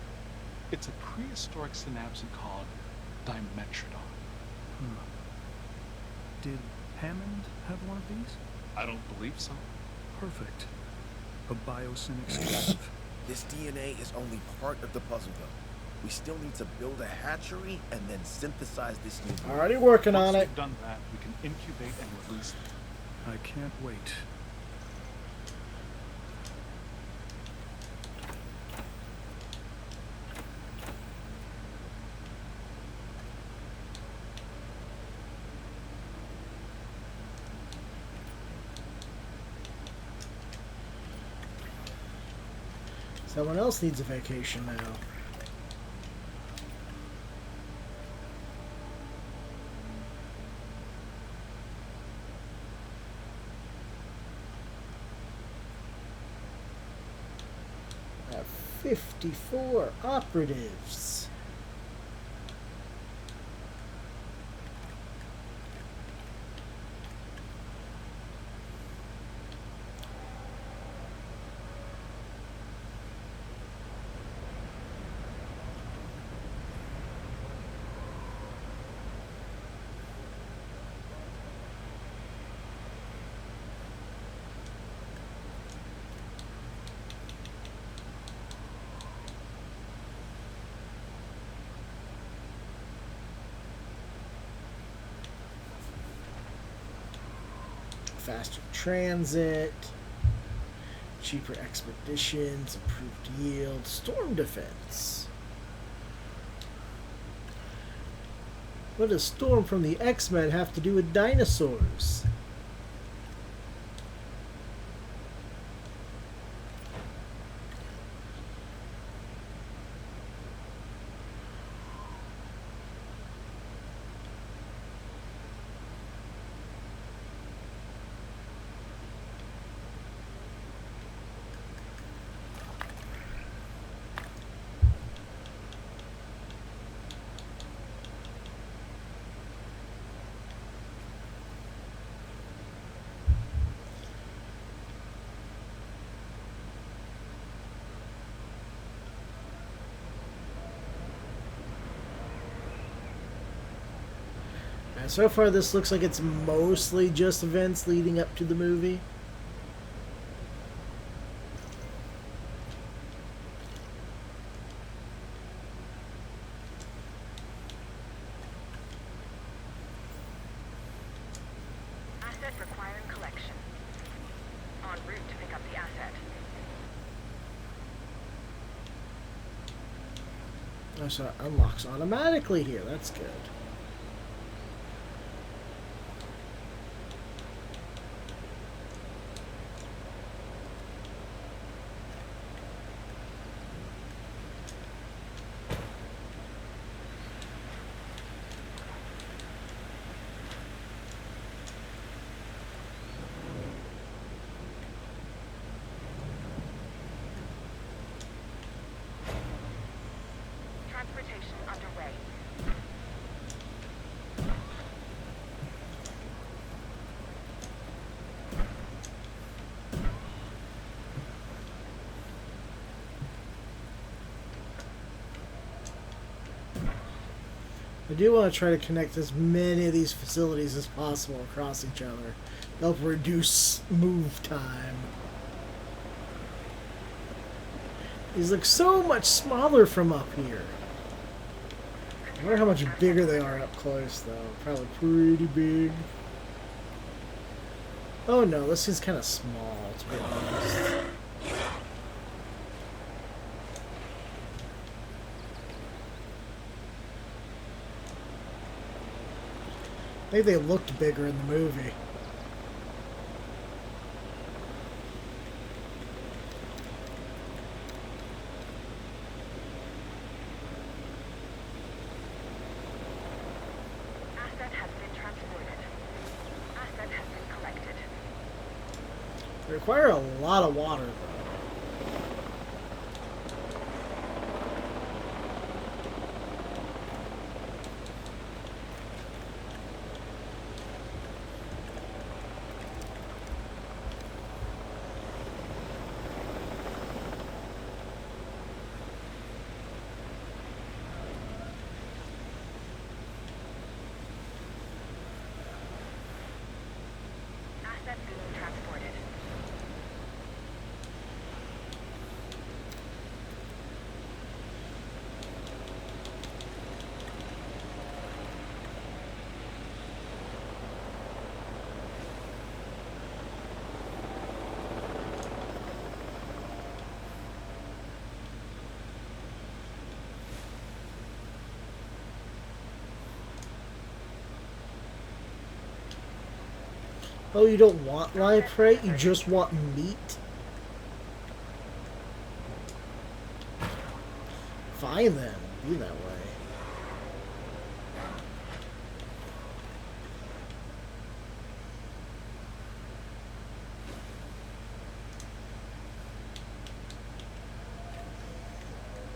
It's a prehistoric synapsid called Dimetrodon. Huh. Did Hammond have one of these? I don't believe so. Perfect. A biosyn exclusive. This DNA is only part of the puzzle, though. We still need to build a hatchery and then synthesize this new. Already working Once on it. we've done that, we can incubate and release them. I can't wait. Someone else needs a vacation now. I have 54 operatives. faster transit, cheaper expeditions, improved yield, storm defense. What does Storm from the X-Men have to do with dinosaurs? So far, this looks like it's mostly just events leading up to the movie. Asset requiring collection. En route to pick up the asset. Oh, so it unlocks automatically here. That's good. Transportation underway. I do want to try to connect as many of these facilities as possible across each other. Help reduce move time. These look so much smaller from up here. I wonder how much bigger they are up close, though. Probably pretty big. Oh no, this is kind of small, to be honest. Maybe they looked bigger in the movie. Asset has been transported. Asset has been collected. They require a lot of water, though. Asset being transported. Oh, you don't want live prey? You just want meat? Fine then. Be that way.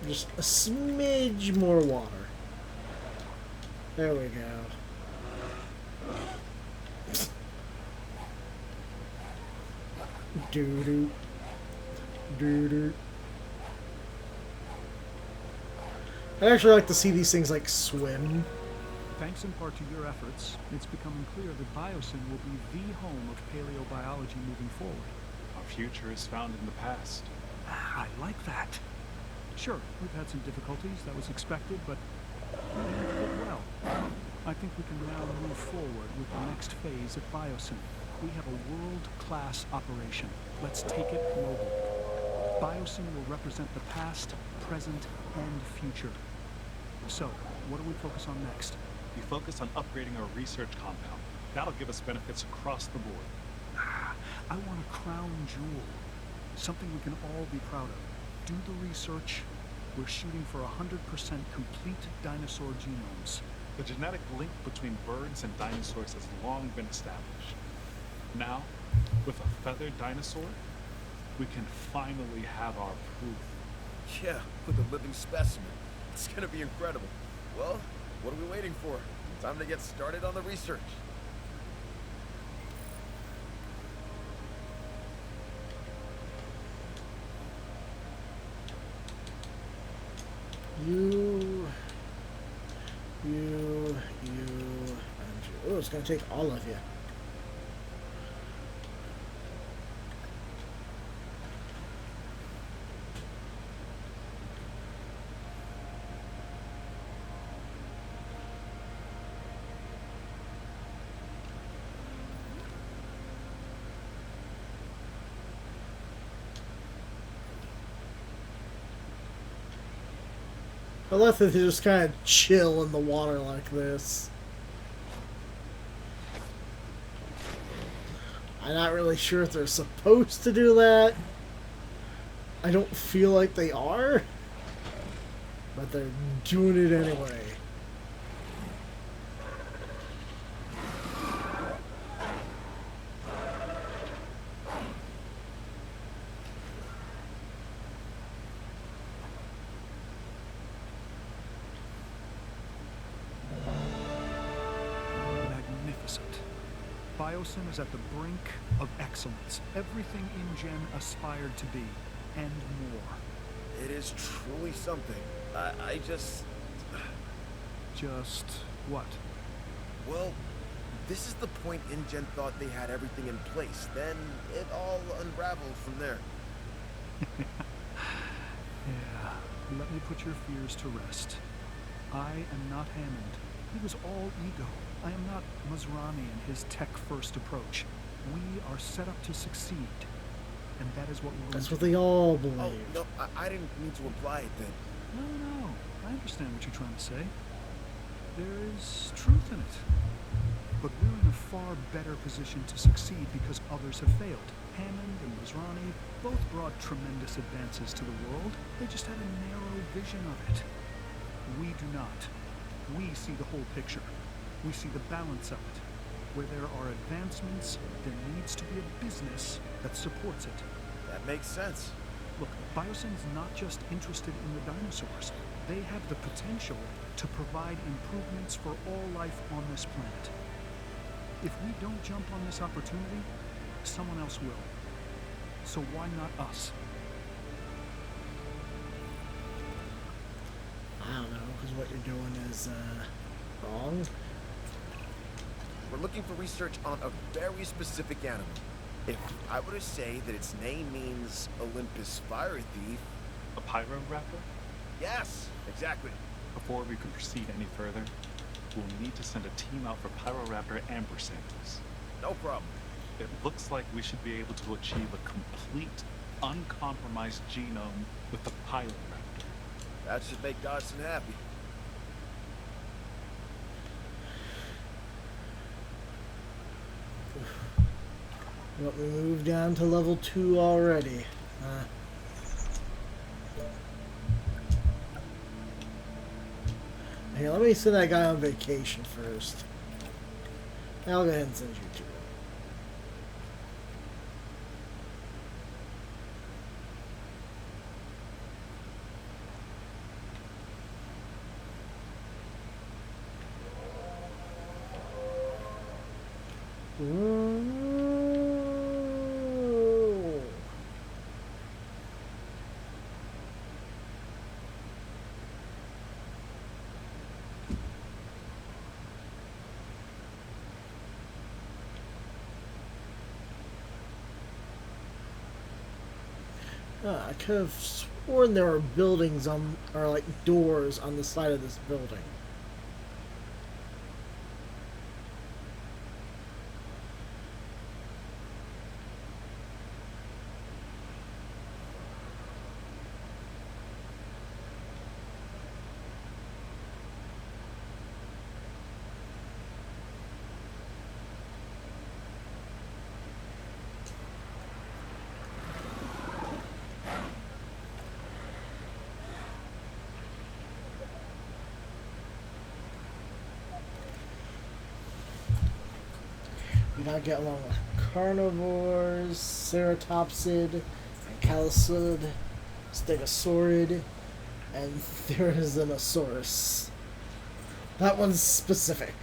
Just a smidge more water. There we go. Doo-doo. Doo-doo. I'd actually like to see these things, like, swim. Thanks in part to your efforts, it's becoming clear that Biosyn will be the home of paleobiology moving forward. Our future is found in the past. I like that. Sure, we've had some difficulties, that was expected, but we did well. I think we can now move forward with the next phase at Biosyn. We have a world-class operation. Let's take it global. Biosyn will represent the past, present, and future. So, what do we focus on next? We focus on upgrading our research compound. That'll give us benefits across the board. I want a crown jewel. Something we can all be proud of. Do the research. We're shooting for 100% complete dinosaur genomes. The genetic link between birds and dinosaurs has long been established. Now, with a feathered dinosaur, we can finally have our proof. Yeah, with a living specimen. It's gonna be incredible. Well, what are we waiting for? Time to get started on the research. You, and you. Oh, it's gonna take all of you. I love that they just kind of chill in the water like this. I'm not really sure if they're supposed to do that. I don't feel like they are. But they're doing it anyway. Magnificent. Biosyn is at the brink of excellence. Everything InGen aspired to be, and more. It is truly something. I just... Just what? Well, this is the point InGen thought they had everything in place. Then it all unraveled from there. Yeah, let me put your fears to rest. I am not Hammond. He was all ego. I am not Masrani and his tech-first approach. We are set up to succeed. And that is what we're That's going what they all believe. Oh, no, I didn't mean to imply it then. No, I understand what you're trying to say. There is truth in it. But we're in a far better position to succeed because others have failed. Hammond and Masrani both brought tremendous advances to the world. They just had a narrow vision of it. We do not. We see the whole picture. We see the balance of it. Where there are advancements, there needs to be a business that supports it. That makes sense. Look, Biosyn's not just interested in the dinosaurs. They have the potential to provide improvements for all life on this planet. If we don't jump on this opportunity, someone else will. So why not us? I don't know, because what you're doing is wrong. We're looking for research on a very specific animal. If I were to say that its name means Olympus Fire Thief... A pyroraptor? Yes, exactly. Before we can proceed any further, we'll need to send a team out for pyroraptor amber samples. No problem. It looks like we should be able to achieve a complete, uncompromised genome with the pyroraptor. That should make Dodson happy. Well, we moved down to level 2 already. Here, let me send that guy on vacation first. I'll go ahead and send you to him. I could have sworn there were buildings on, or like doors on the side of this building. Not get along with carnivores, ceratopsid, ancalcid, stegosaurid, and therizinosaurus. That one's specific.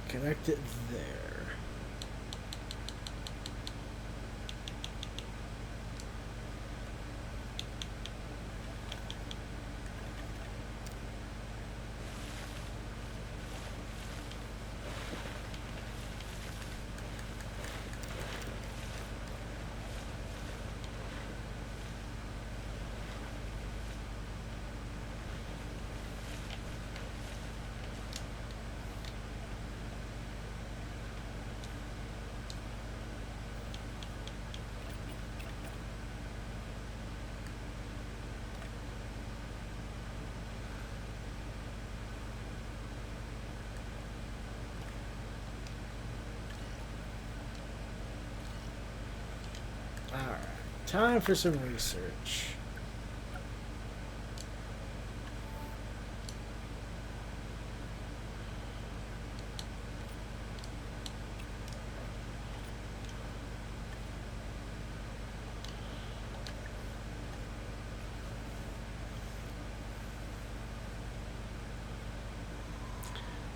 Connect it there. Alright, time for some research.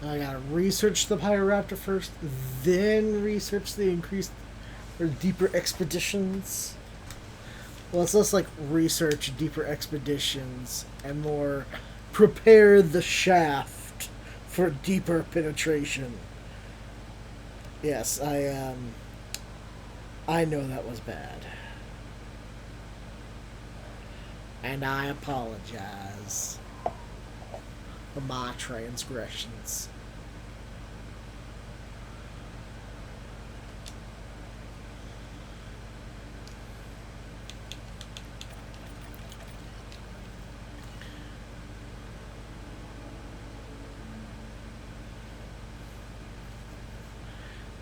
I gotta research the Pyroraptor first, then research the increased or deeper expeditions. Well, it's less like research deeper expeditions and more prepare the shaft for deeper penetration. Yes, I know that was bad. And I apologize for my transgressions.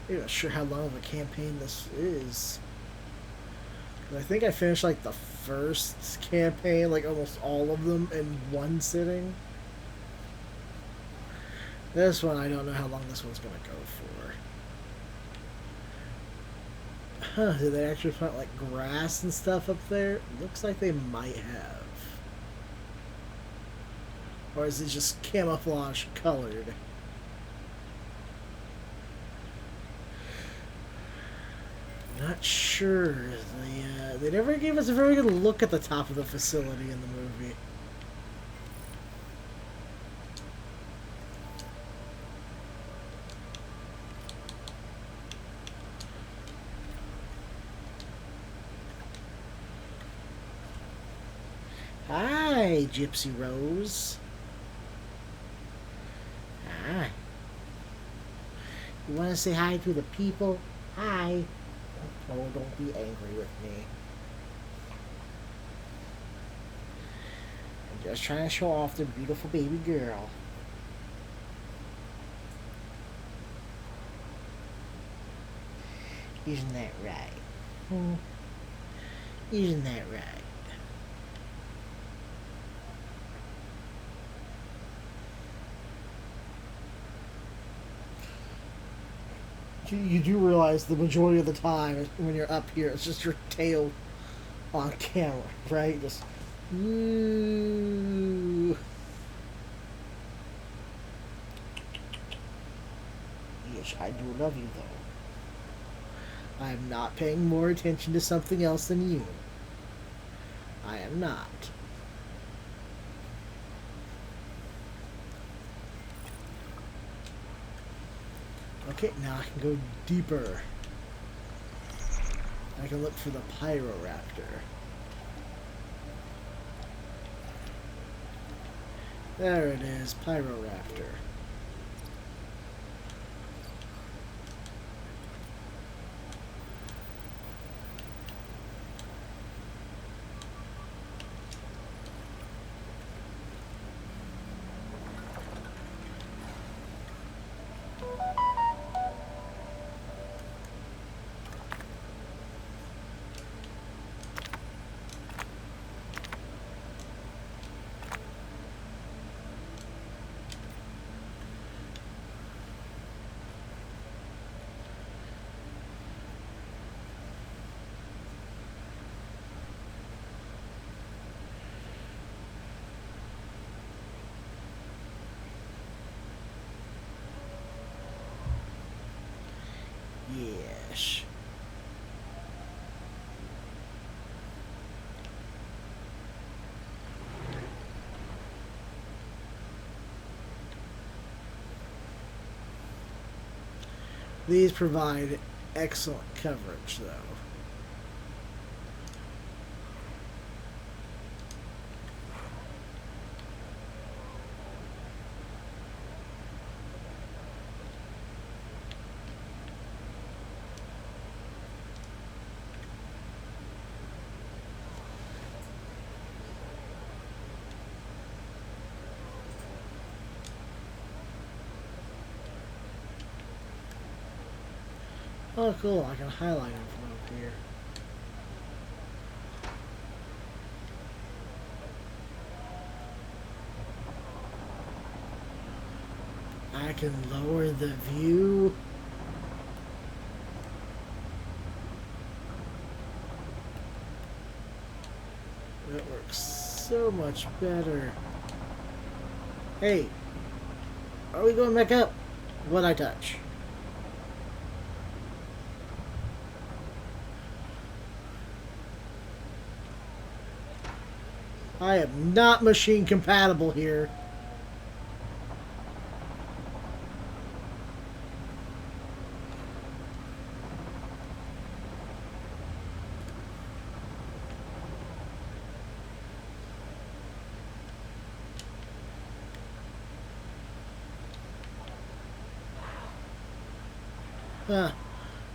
I'm not sure how long of a campaign this is. I think I finished like the first campaign, like almost all of them in one sitting. This one, I don't know how long this one's gonna go for. Huh, did they actually plant like grass and stuff up there? Looks like they might have. Or is it just camouflage colored? Not sure. They never gave us a very good look at the top of the facility in the movie. Hi, Gypsy Rose. Hi. You want to say hi to the people? Hi. Oh, don't be angry with me. I'm just trying to show off the beautiful baby girl. Isn't that right? Isn't that right? You do realize the majority of the time when you're up here, it's just your tail on camera, right? Just ooh. Yeah. childish. I do love you, though. I am not paying more attention to something else than you. I am not. Okay, now I can go deeper. I can look for the Pyroraptor. There it is, Pyroraptor. Yes. These provide excellent coverage, though. Oh, cool. I can highlight them from up here. I can lower the view. That works so much better. Hey, are we going back up? What'd I touch? I am not machine compatible here. Huh.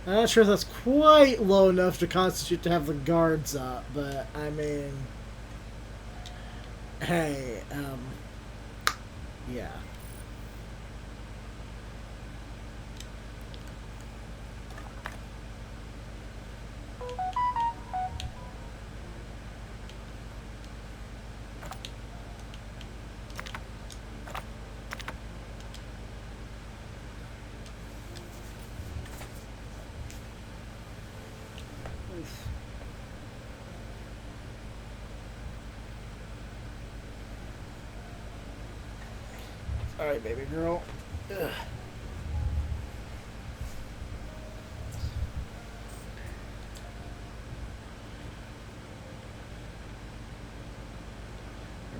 I'm not sure if that's quite low enough to constitute to have the guards up, but I mean... Hey, yeah. Alright, baby girl. Ugh. You're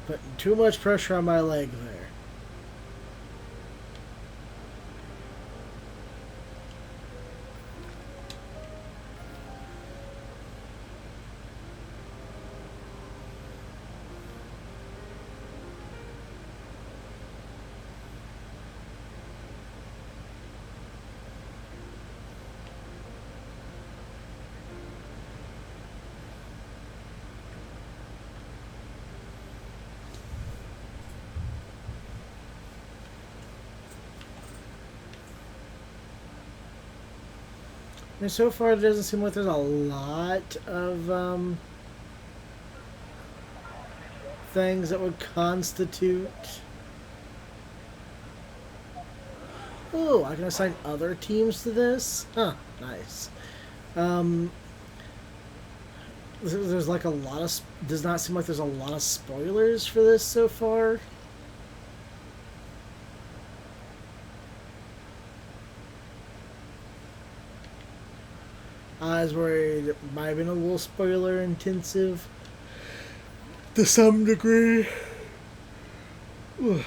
putting too much pressure on my leg there. I mean, so far it doesn't seem like there's a lot of things that would constitute... Oh, I can assign other teams to this? Huh, nice. There's like a lot of... Does not seem like there's a lot of spoilers for this so far. I was worried it might have been a little spoiler intensive to some degree. Ugh.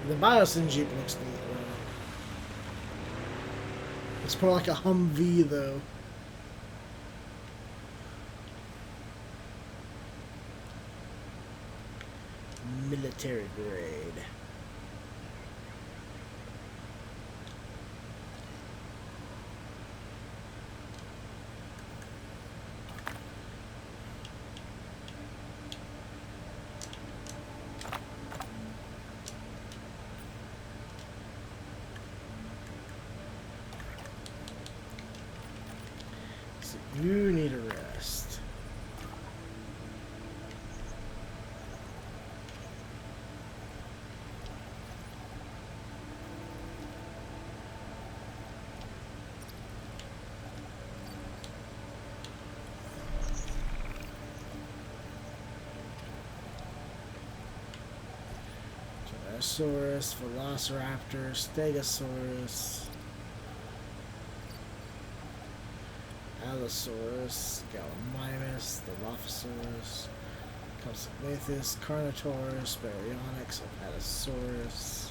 The Biosyn Jeep looks neat, though. It's more like a Humvee, though. Military grade. So you need a rest. Tyrannosaurus, Velociraptor, Stegosaurus, Allosaurus, Gallimimus, Dilophosaurus, Compsognathus, Carnotaurus, Baryonyx, Apatosaurus.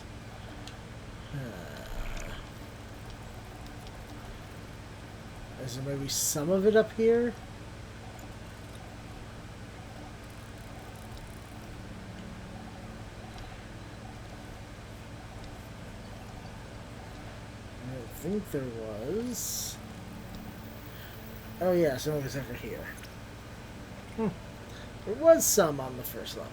Is there maybe some of it up here? I don't think there was. Oh yeah, some of it's over here. There was some on the first level.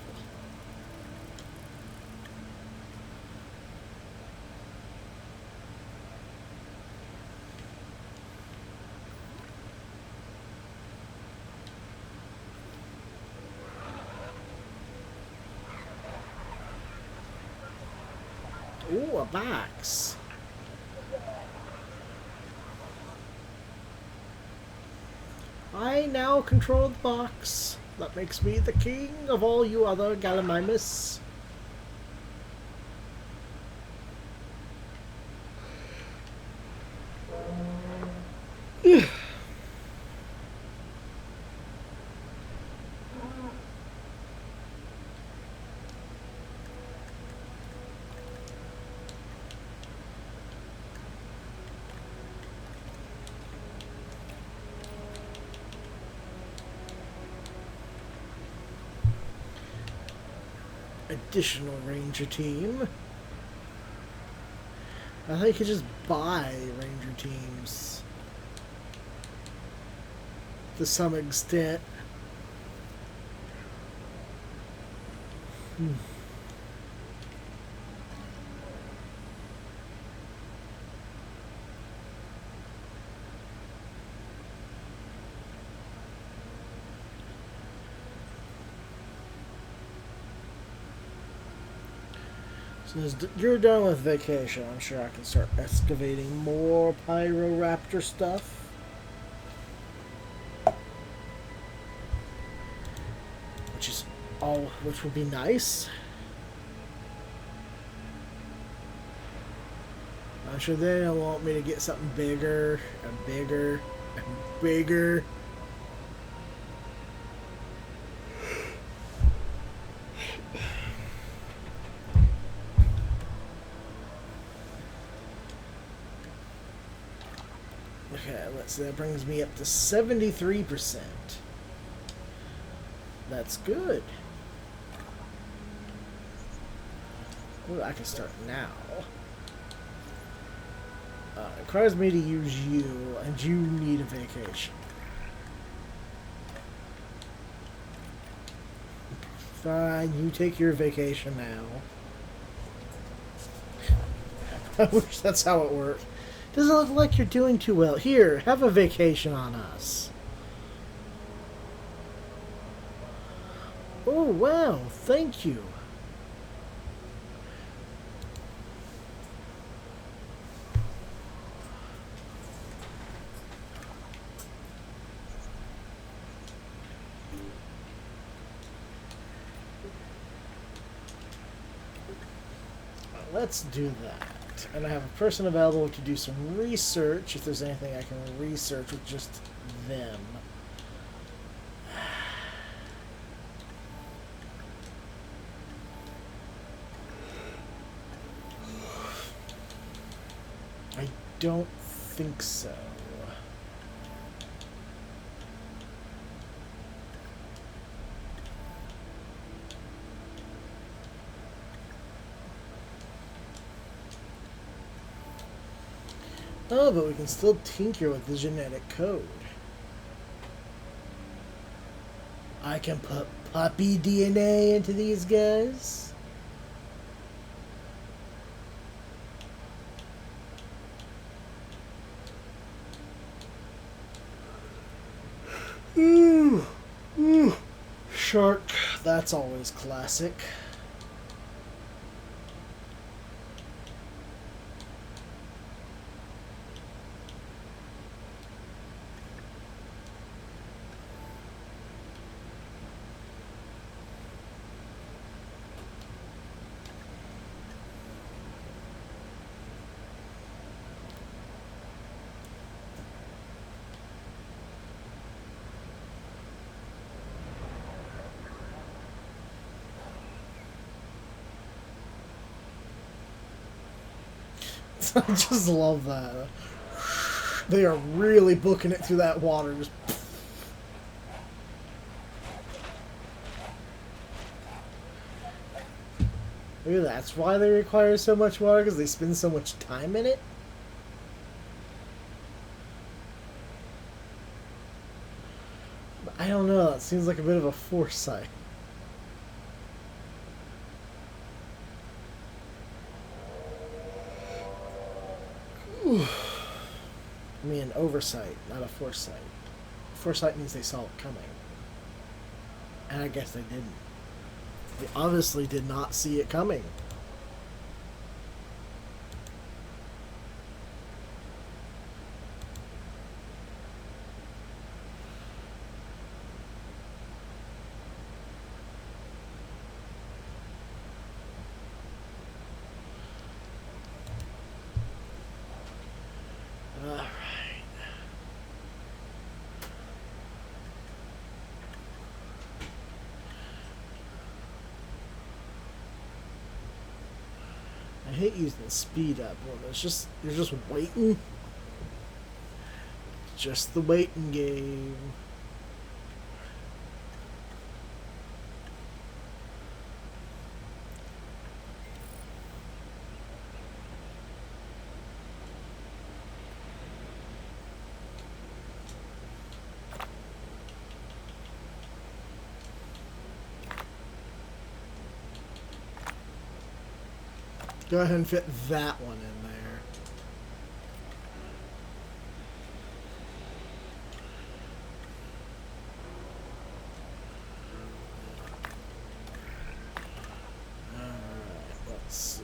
Ooh, a box. I now control the box. That makes me the king of all you other Gallimimus. Additional ranger team. I think you could just buy ranger teams to some extent. As you're done with vacation, I'm sure I can start excavating more Pyroraptor stuff. Which would be nice. I'm sure they'll want me to get something bigger and bigger and bigger. Okay, let's see, that brings me up to 73%. That's good. Ooh, I can start now. It requires me to use you, and you need a vacation. Fine, you take your vacation now. I wish that's how it worked. Doesn't look like you're doing too well. Here, have a vacation on us. Oh, wow, thank you. let's do that. And I have a person available to do some research if there's anything I can research with just them. I don't think so. Oh, but we can still tinker with the genetic code. I can put puppy DNA into these guys. Ooh, ooh, shark. That's always classic. I just love that. They are really booking it through that water. Just maybe that's why they require so much water, because they spend so much time in it. But I don't know. It seems like a bit of a foresight. I mean, an oversight, not a foresight. Foresight means they saw it coming. And I guess they didn't. They obviously did not see it coming. I hate using the speed up one. It's just, you're just waiting. Just the waiting game. Go ahead and fit that one in there. Alright, let's see.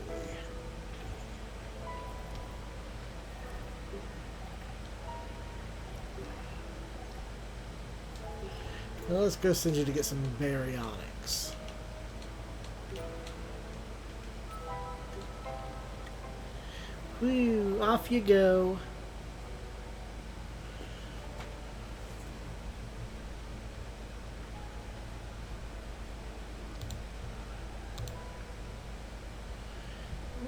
Well, let's go send you to get some baryonics. Woo, off you go.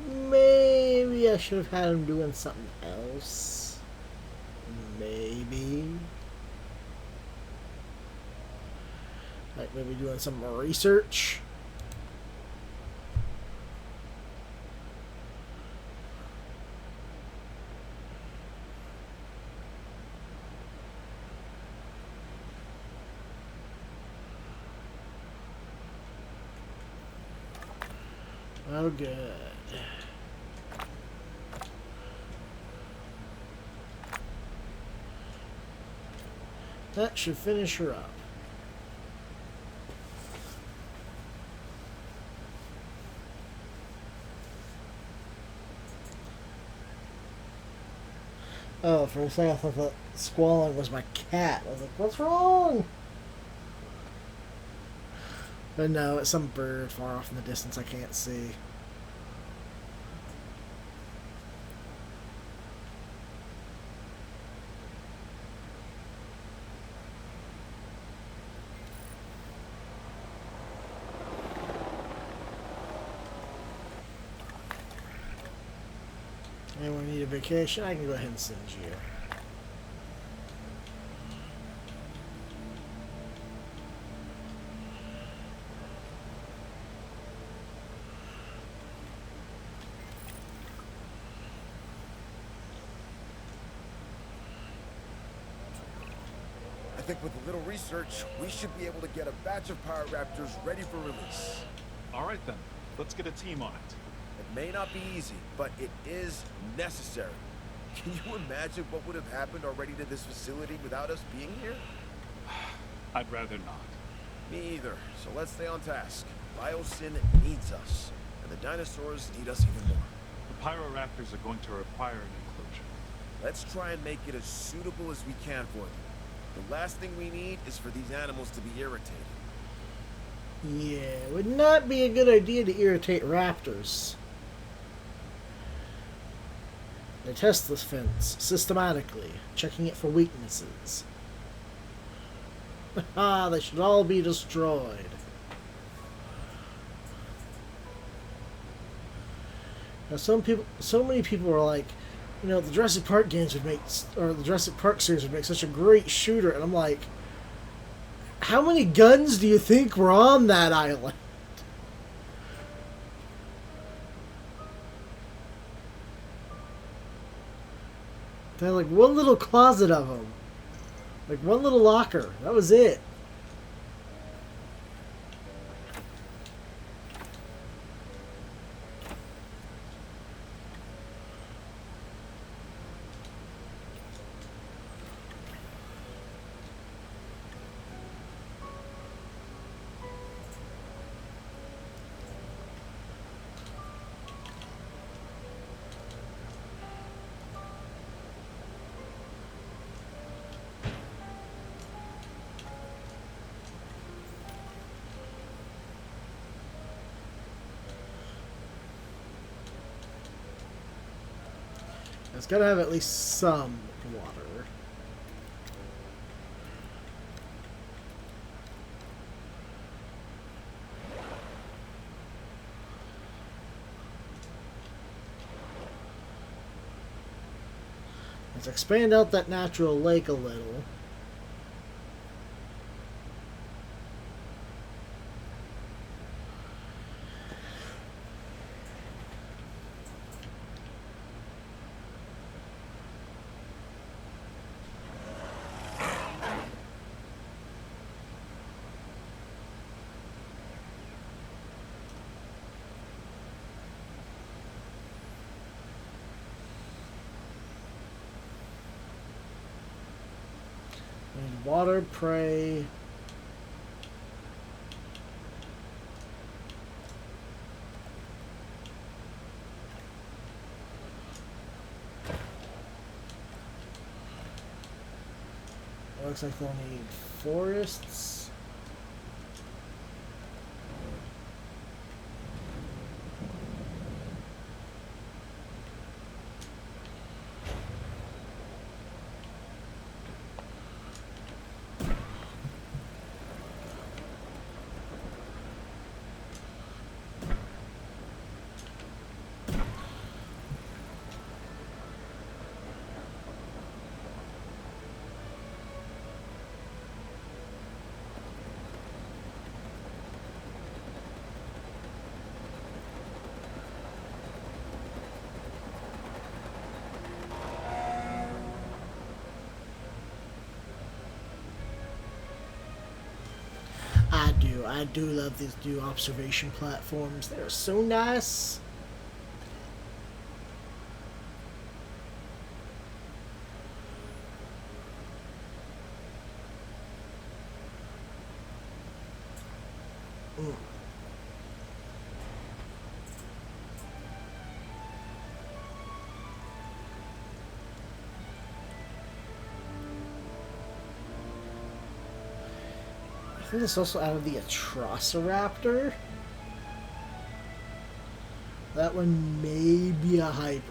Maybe I should have had him doing something else. Maybe. Like maybe doing some more research. Oh, good. That should finish her up. Oh, for a second I thought that squalling was my cat. I was like, what's wrong? But no, it's some bird far off in the distance I can't see. Anyone need a vacation? I can go ahead and send you. I think with a little research, we should be able to get a batch of Pyroraptors ready for release. All right then, let's get a team on it. It may not be easy, but it is necessary. Can you imagine what would have happened already to this facility without us being here? I'd rather not. Me either, so let's stay on task. Biosyn needs us, and the dinosaurs need us even more. The Pyroraptors are going to require an enclosure. Let's try and make it as suitable as we can for them. The last thing we need is for these animals to be irritated. Yeah, it would not be a good idea to irritate raptors. They test this fence systematically, checking it for weaknesses. Ah, they should all be destroyed. Now, so many people are like, you know, the Jurassic Park games would make, or the Jurassic Park series would make such a great shooter, and I'm like, how many guns do you think were on that island? They had like one little closet of them, like one little locker. That was it. It's gotta have at least some water. Let's expand out that natural lake a little. And water, prey. Looks like they'll need forests. I do love these new observation platforms. They're so nice. I think this also added the Atrociraptor. That one may be a hybrid.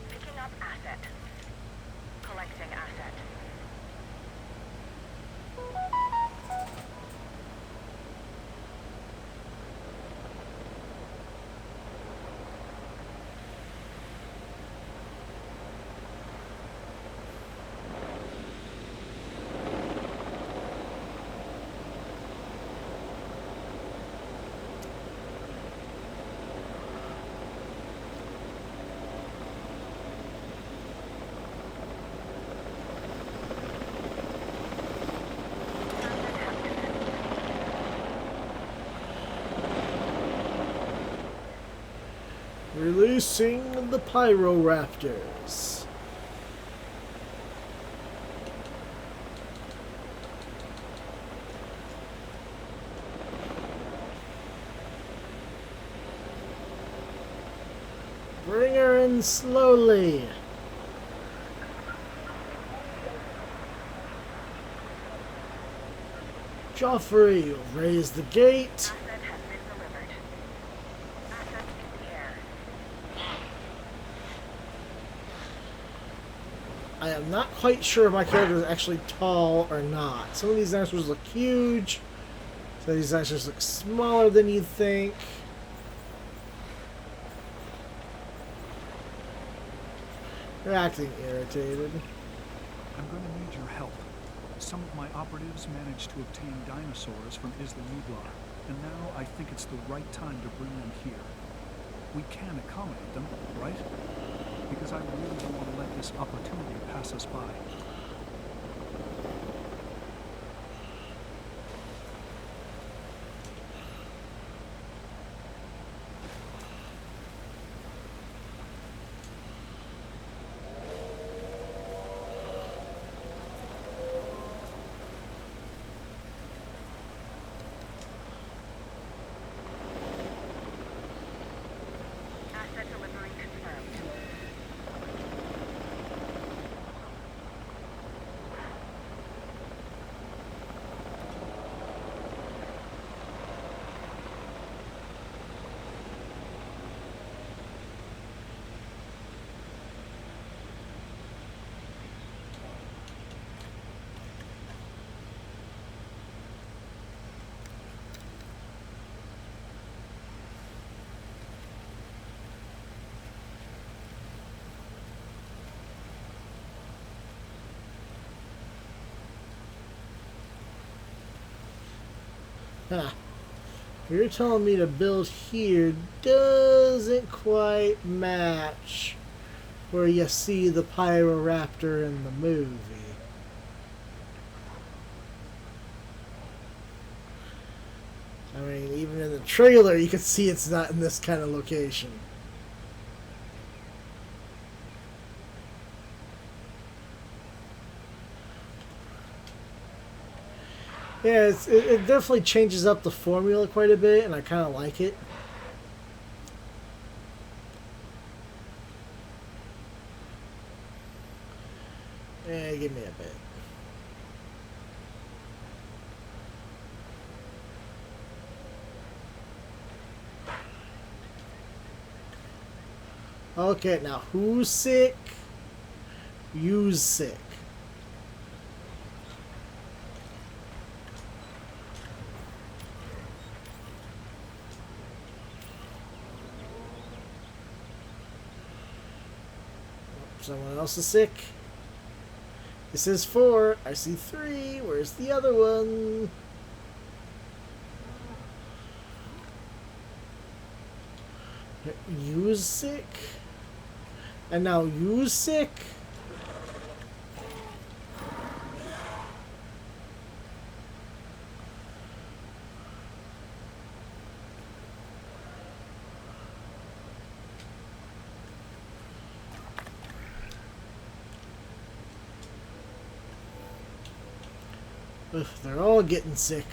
Picking up asset. Collecting asset. Releasing the Pyroraptors. Bring her in slowly. Joffrey, raise the gate. Asset has been delivered. Asset in the air. I am not quite sure if my character is actually tall or not. Some of these dinosaurs look huge. Some of these dinosaurs look smaller than you'd think. They're acting irritated. I'm going to need your help. Some of my operatives managed to obtain dinosaurs from Isla Nublar, and now I think it's the right time to bring them here. We can accommodate them, right? Because I really don't want to let this opportunity pass us by. Asset delivery confirmed. Huh. You're telling me to build here doesn't quite match where you see the Pyroraptor in the movie. I mean, even in the trailer, you can see it's not in this kind of location. Yeah, it definitely changes up the formula quite a bit, and I kind of like it. Yeah, give me a bit. Okay, now who's sick? You's sick. Someone else is sick. This is 4. I see 3. Where's the other one? You's sick. And now you's sick. Ugh, they're all getting sick.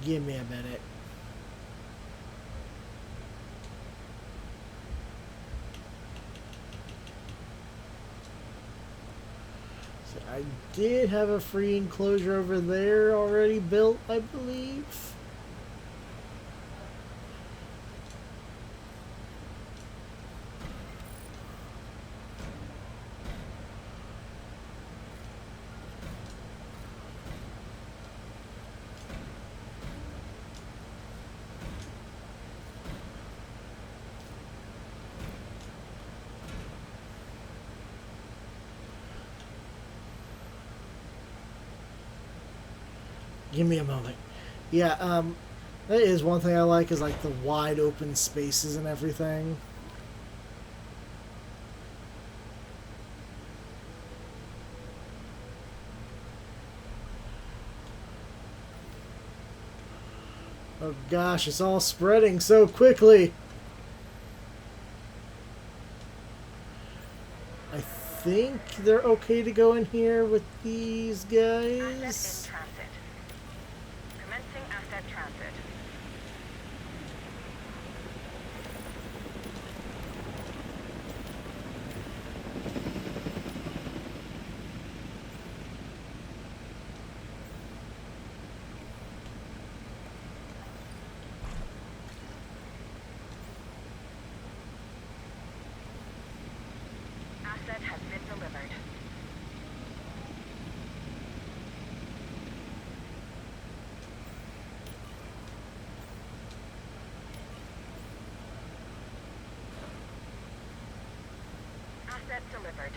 Give me a minute. So I did have a free enclosure over there already built, I believe. Give me a moment. Yeah, That is one thing I like, is like the wide open spaces and everything. Oh gosh, it's all spreading so quickly. I think they're okay to go in here with these Asset in guys. transit. Commencing asset transit. Asset has been delivered. Asset delivered.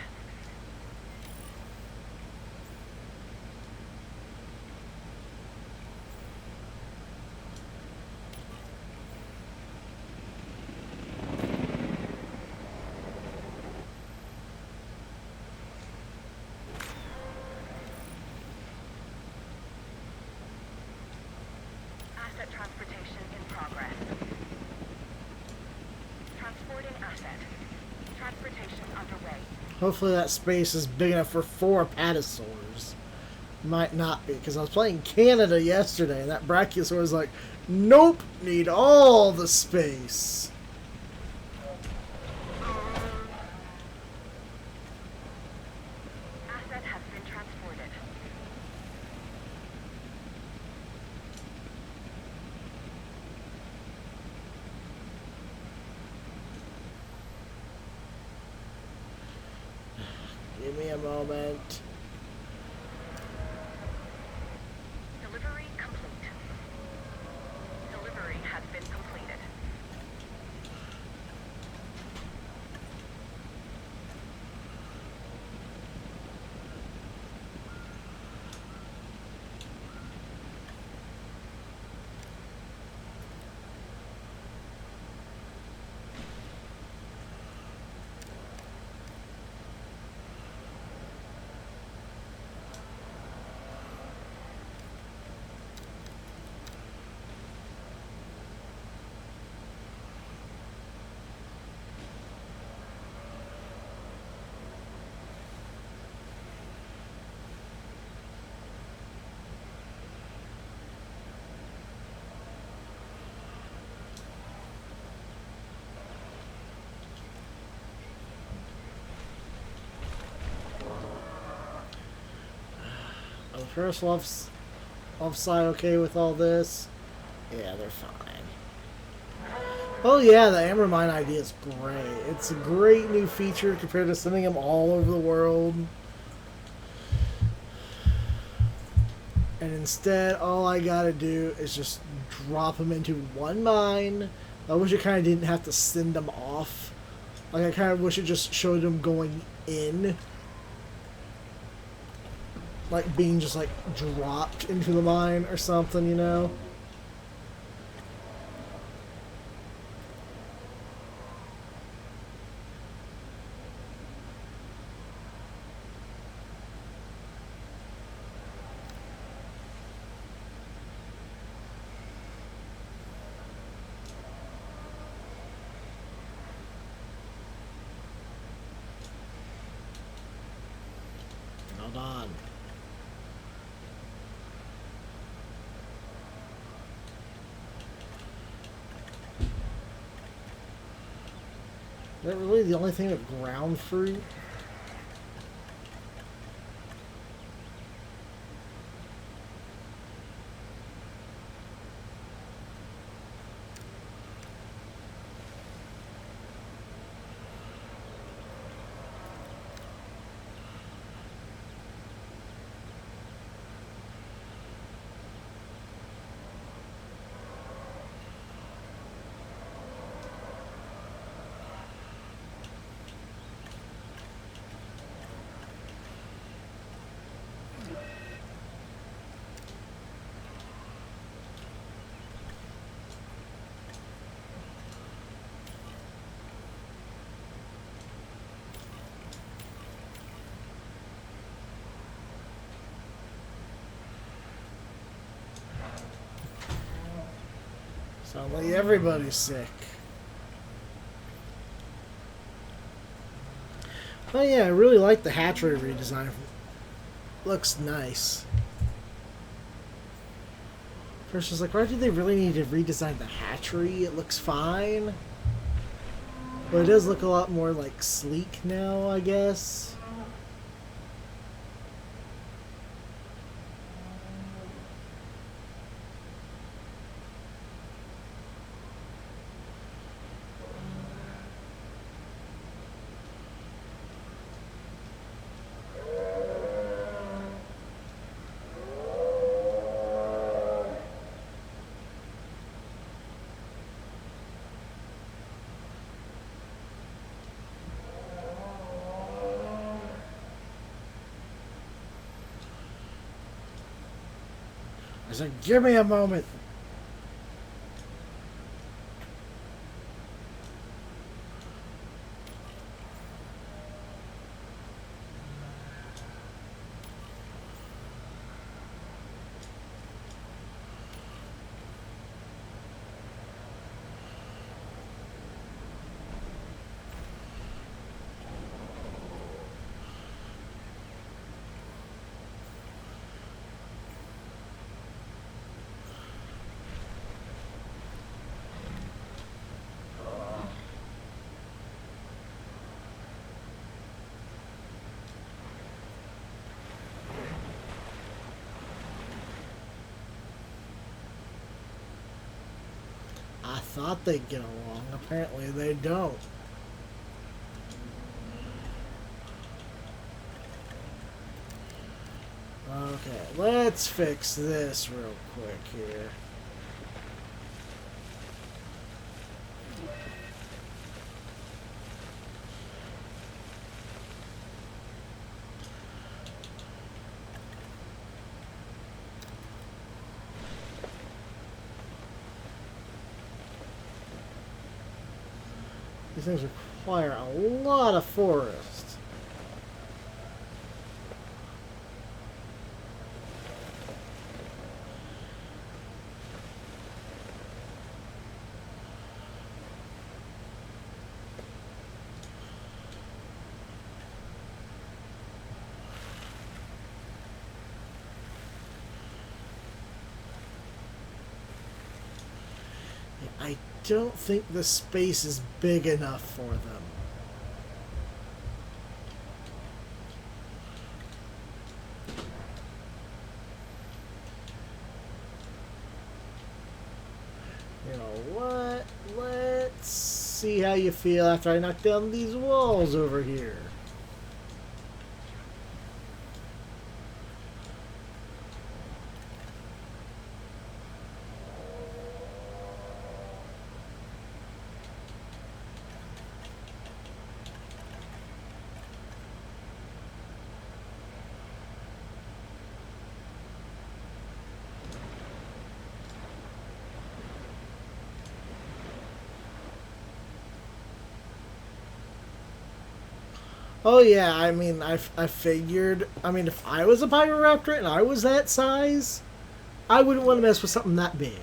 Asset transportation in progress. Transporting asset. Transportation underway. Hopefully that space is big enough for 4 patasaurs. Might not be, because I was playing Canada yesterday, and that brachiosaur was like, nope, need all the space. Asset has been transported. Give me a moment. Delivery complete. Delivery has been completed. Are the first offside okay with all this? Yeah, they're fine. Oh yeah, the Amber Mine idea is great. It's a great new feature compared to sending them all over the world. And instead, all I gotta do is just drop them into one mine. I wish it kind of didn't have to send them off. Like, I kind of wish it just showed them going in. Like, being just, like, dropped into the mine or something, you know? Hold on. Is that really the only thing with ground fruit? Sounds like everybody's sick. Oh yeah, I really like the hatchery redesign. Looks nice. First, I was like, why do they really need to redesign the hatchery? It looks fine. But it does look a lot more, like, sleek now, I guess. I said, give me a moment. I thought they'd get along. Apparently they don't. Okay, let's fix this real quick here. These things require a lot of forest. I don't think the space is big enough for them. You know what? Let's see how you feel after I knock down these walls over here. Oh yeah, I mean, I figured, I mean, if I was a Pyroraptor and I was that size, I wouldn't want to mess with something that big.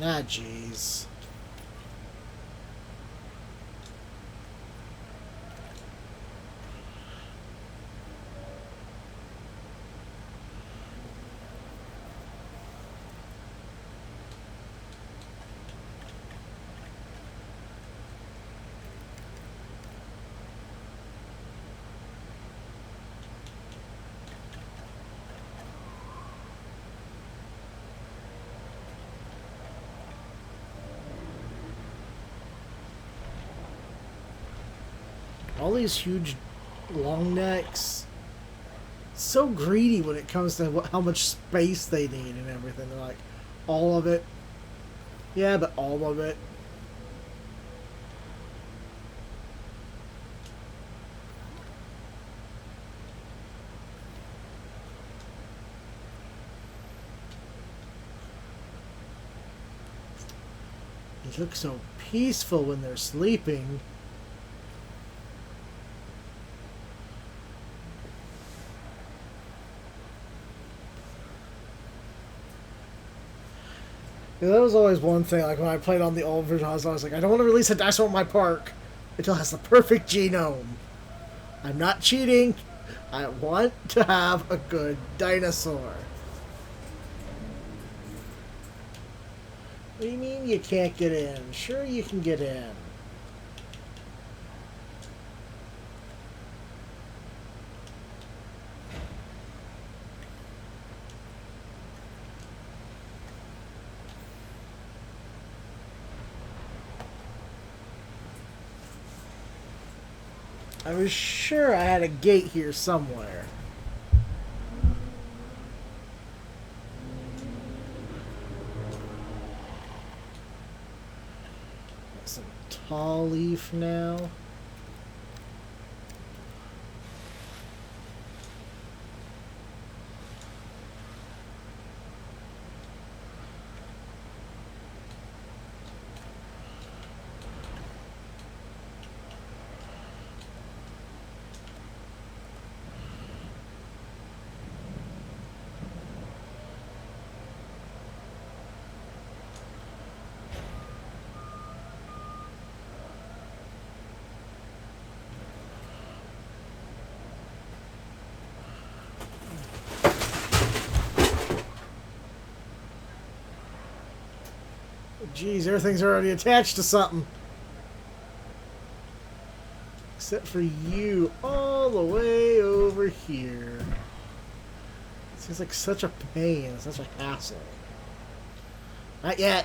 Ah, jeez. All these huge long necks, so greedy when it comes to how much space they need and everything. They're like, all of it. Yeah, but all of it. They look so peaceful when they're sleeping. Yeah, that was always one thing. Like when I played on the old version, I was always like, I don't want to release a dinosaur in my park until it has the perfect genome. I'm not cheating. I want to have a good dinosaur. What do you mean you can't get in? Sure you can get in. I was sure I had a gate here somewhere. Some tall leaf now. Geez, everything's already attached to something. Except for you all the way over here. It seems like such a pain, such a hassle. Not yet.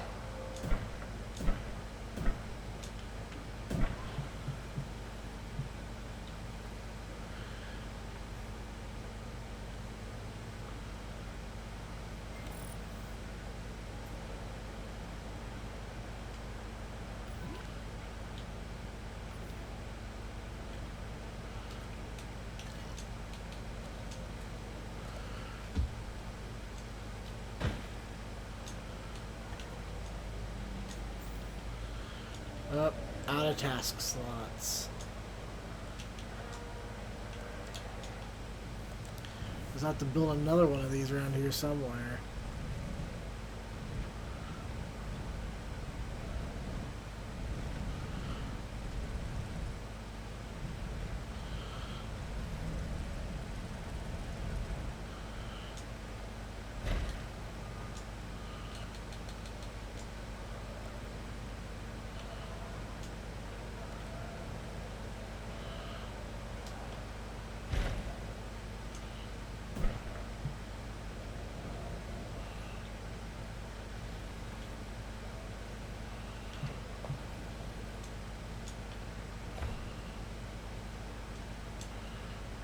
Oh, out of task slots. I'll have to build another one of these around here somewhere.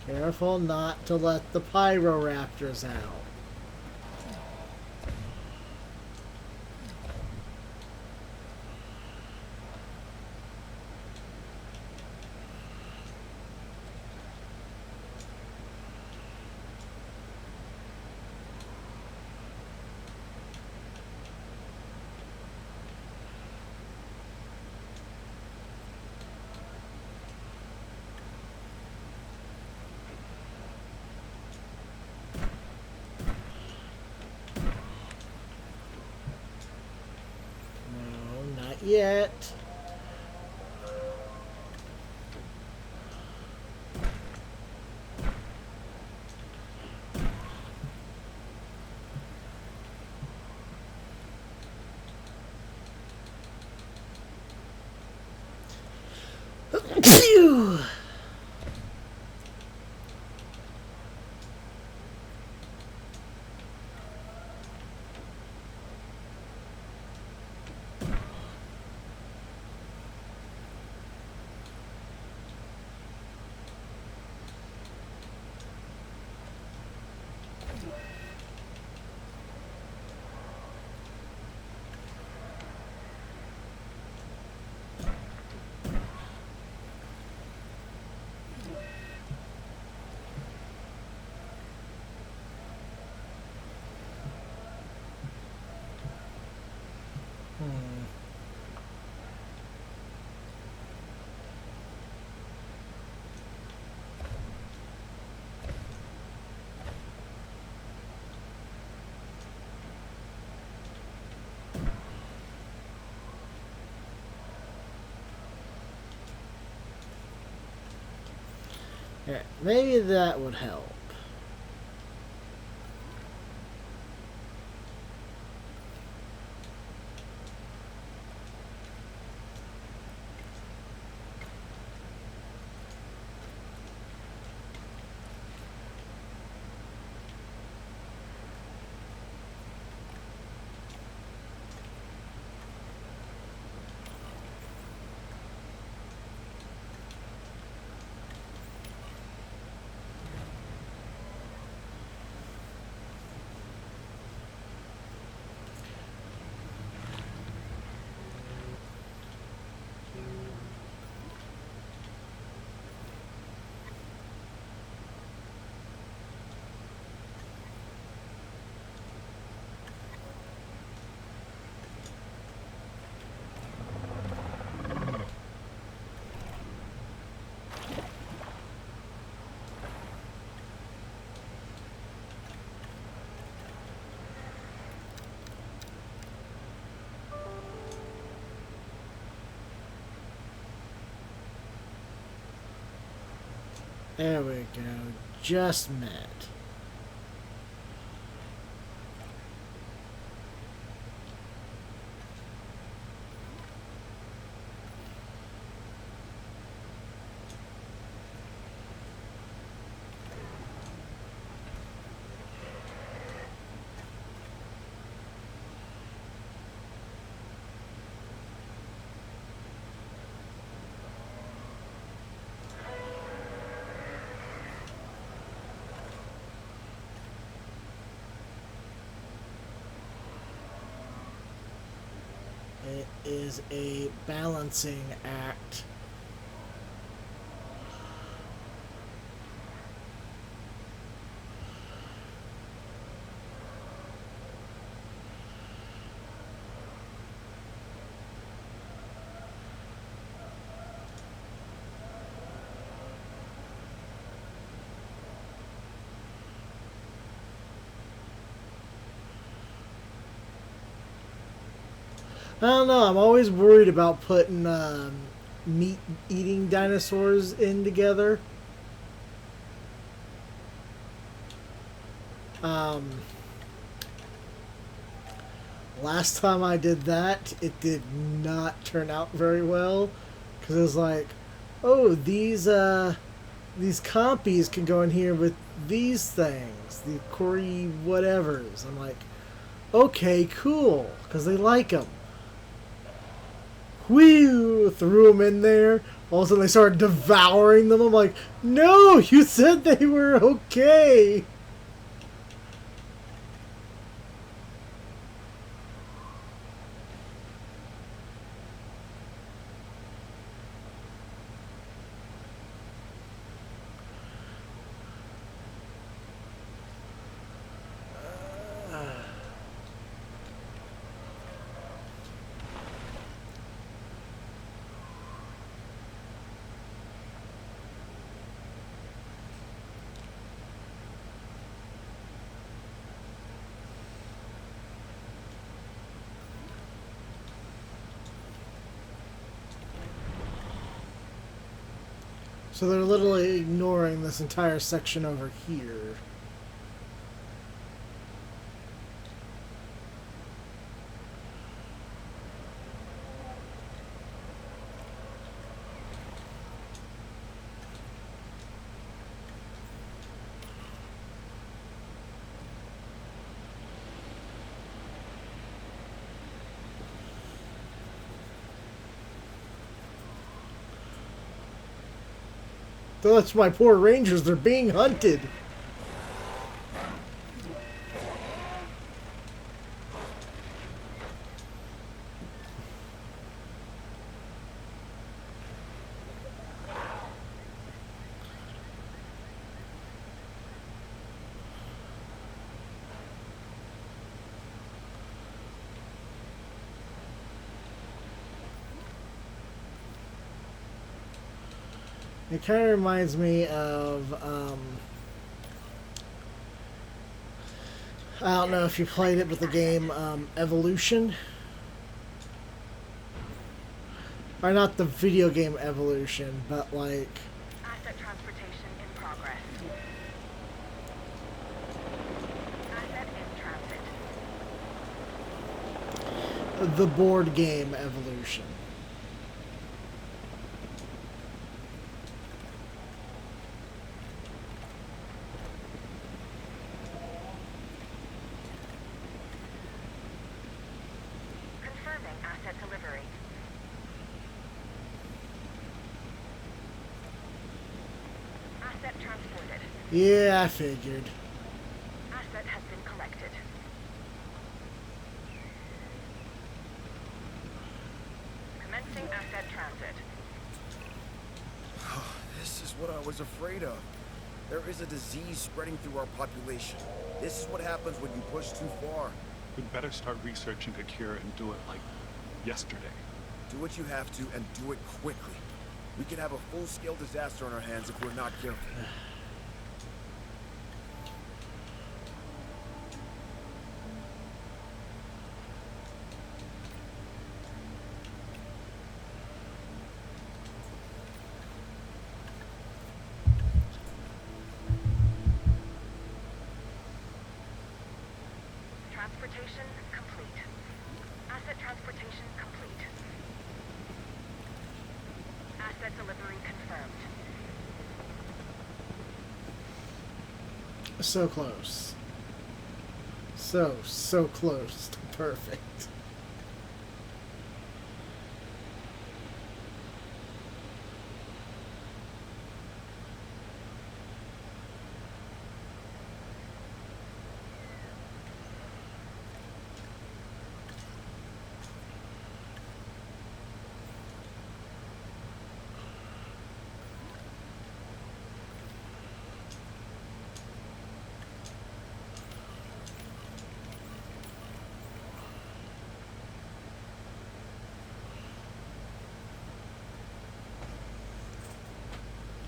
Careful not to let the Pyroraptors out. No, not yet. Phew! Yeah, maybe that would help. There we go. Just met. It is a balancing act. I don't know. I'm always worried about putting meat-eating dinosaurs in together. Last time I did that, it did not turn out very well, because it was like, oh, these compies can go in here with these things, the Corey whatevers. I'm like, okay, cool, because they like them. Whew, threw them in there. All of a sudden they started devouring them. I'm like, no, you said they were okay. So they're literally ignoring this entire section over here. That's my poor rangers. They're being hunted. It kind of reminds me of, I don't know if you played it, but the game Evolution. Or not the video game Evolution, but like... Asset transportation in the board game evolution. Confirming asset delivery. Asset transported. Yeah, I figured. Asset has been collected. Commencing asset transit. This is what I was afraid of. There is a disease spreading through our population. This is what happens when you push too far. We'd better start researching a cure and do it like yesterday. Do what you have to and do it quickly. We could have a full-scale disaster on our hands if we're not careful. Transportation complete. Asset transportation complete. Asset delivery confirmed. So close. So close to perfect.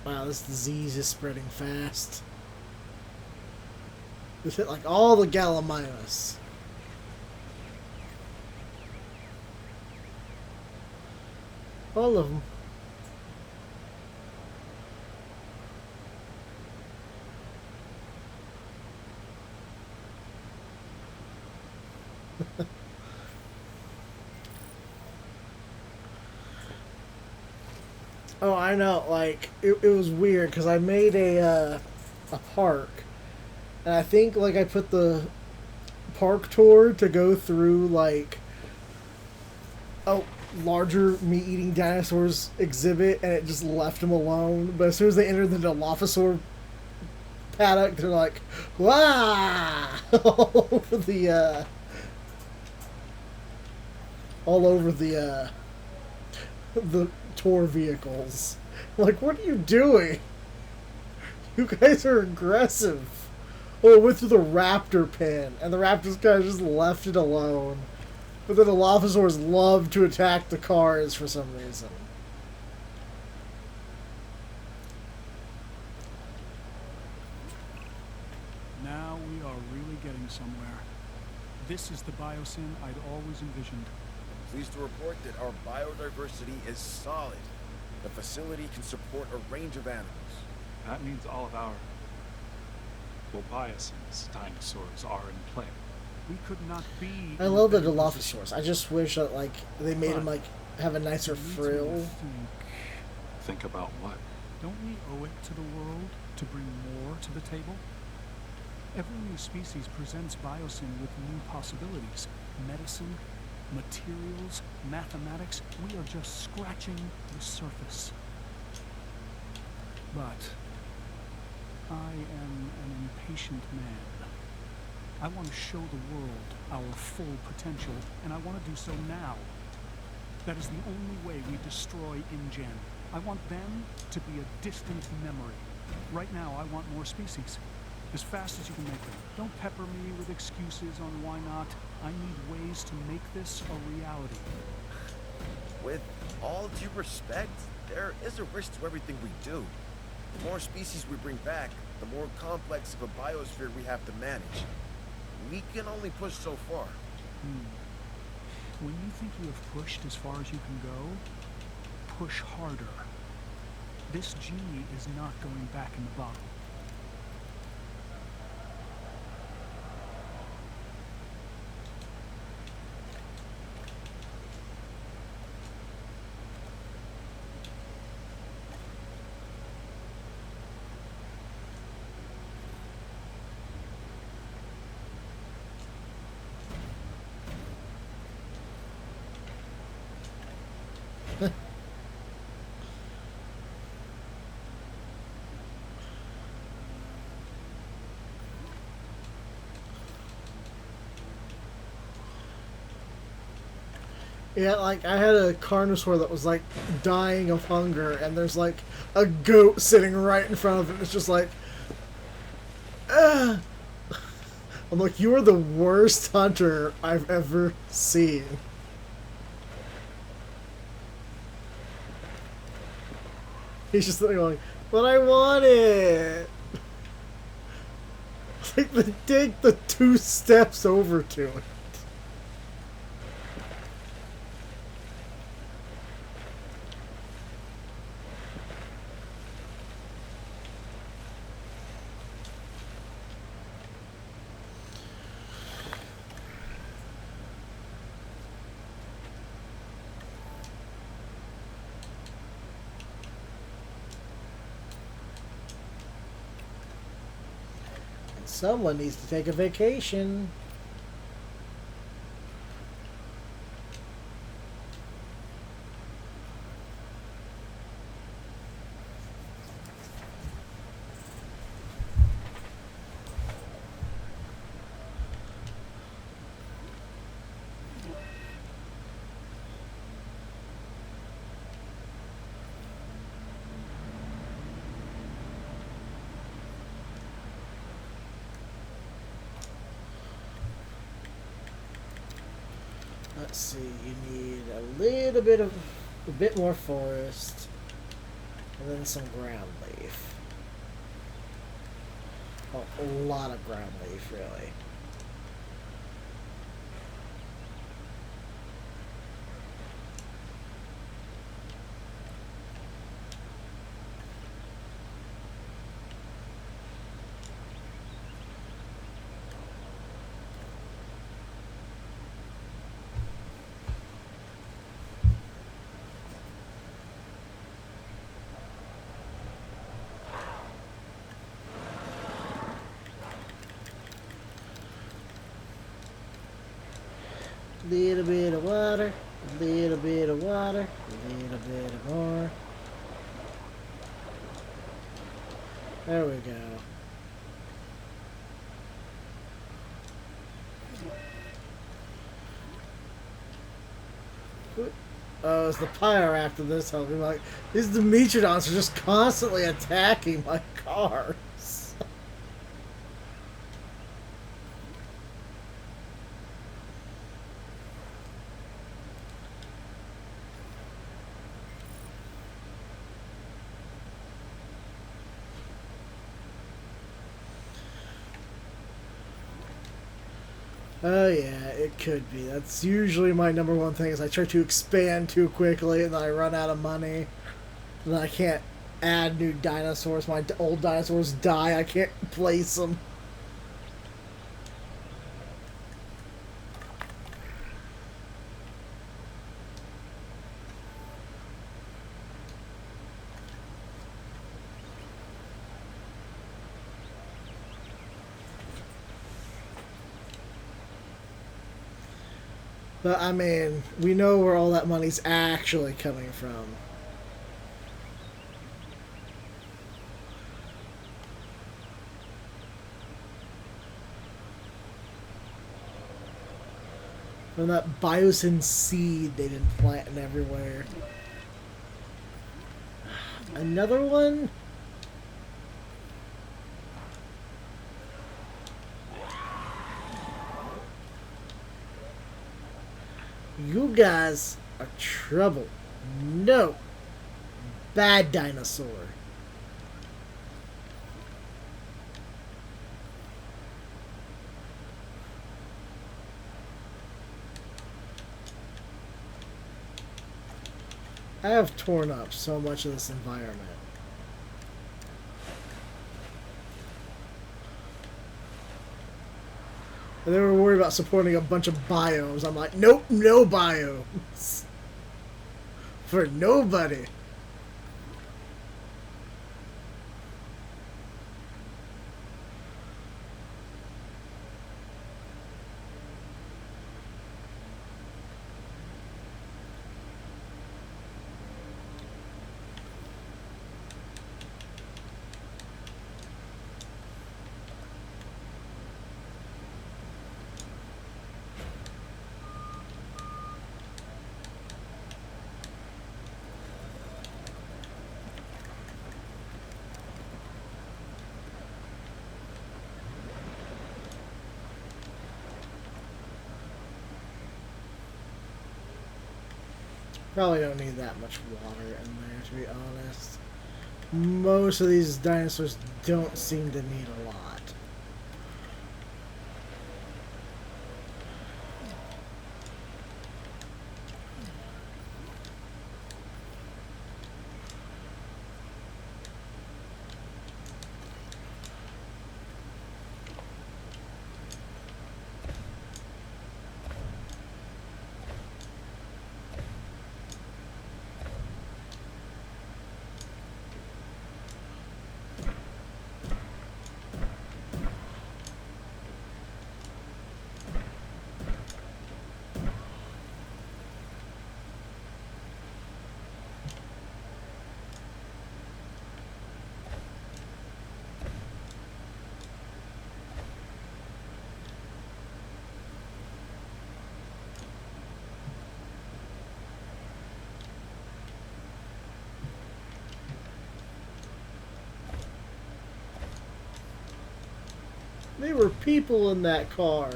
Wow, this disease is spreading fast. We've hit like all the Gallimimus. All of them. Oh, I know. Like it was weird because I made a park, and I think like I put the park tour to go through like a larger meat-eating dinosaurs exhibit, and it just left them alone. But as soon as they entered the Dilophosaur paddock, they're like, "Wow!" all over the tour vehicles. Like, what are you doing? You guys are aggressive. Oh, it went through the raptor pen, and the raptors kind of just left it alone. But then the Dilophosaurs love to attack the cars for some reason. Now we are really getting somewhere. This is the biosyn I'd always envisioned. Pleased to report that our biodiversity is solid. The facility can support a range of animals. That means all of our, well, biasins dinosaurs are in play. We could not be. I in a love the better position. Dilophosaurs. I just wish that like they made them like have a nicer Leads me to frill. think, Think about what? don't we owe it to the world to bring more to the table? Every new species presents biosyn with new possibilities. Medicine, materials, mathematics. We are just scratching the surface. But I am an impatient man. I want to show the world our full potential, and I want to do so now. That is the only way we destroy InGen. I want them to be a distant memory. Right now, I want more species. As fast as you can make them. Don't pepper me with excuses on why not. I need ways to make this a reality. With all due respect, there is a risk to everything we do. The more species we bring back, the more complex of a biosphere we have to manage. We can only push so far. When you think you have pushed as far as you can go, push harder. This genie is not going back in the bottle. Yeah, like I had a carnosaur that was like dying of hunger, and there's like a goat sitting right in front of it. It's just like, ah. I'm like, you are the worst hunter I've ever seen. He's just sitting going, but I want it. Like, take the 2 steps over to it. Someone needs to take a vacation. Let's see, you need a bit more forest, and then some ground leaf. Oh, a lot of ground leaf, really. Little bit of water, little bit of water, little bit of more. There we go. Oh, it's the Pyro this. I'll be like, these Dimetrodons are just constantly attacking my cars. Oh yeah, it could be. That's usually my number one thing is I try to expand too quickly and then I run out of money. And then I can't add new dinosaurs. My old dinosaurs die. I can't place them. But, I mean, we know where all that money's actually coming from. From that biosyn seed they've been planting everywhere. Another one? You guys are trouble. No. Bad dinosaur. I have torn up so much of this environment. And they were worried about supporting a bunch of biomes. I'm like, nope, no biomes. For nobody. Probably don't need that much water in there, to be honest. Most of these dinosaurs don't seem to need a lot. There were people in that car.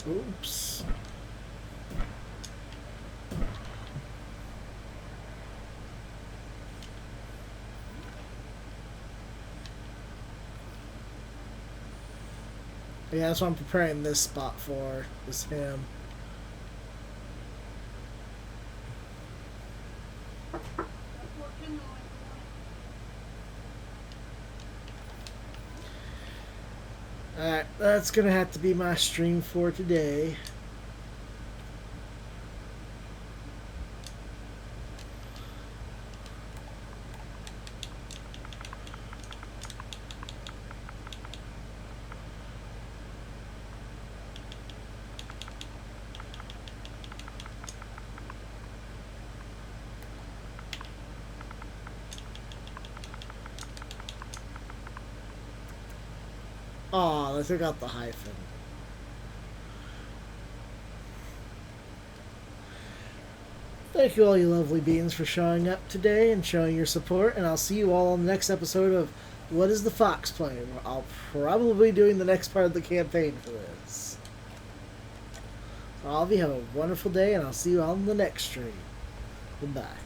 Oops. Yeah, that's what I'm preparing this spot for, is him. Alright, that's gonna have to be my stream for today. Aw, they took out the hyphen. Thank you all you lovely beings for showing up today and showing your support, and I'll see you all on the next episode of What is the Fox Playing? Where I'll probably be doing the next part of the campaign for this. So all of you have a wonderful day, and I'll see you all in the next stream. Goodbye.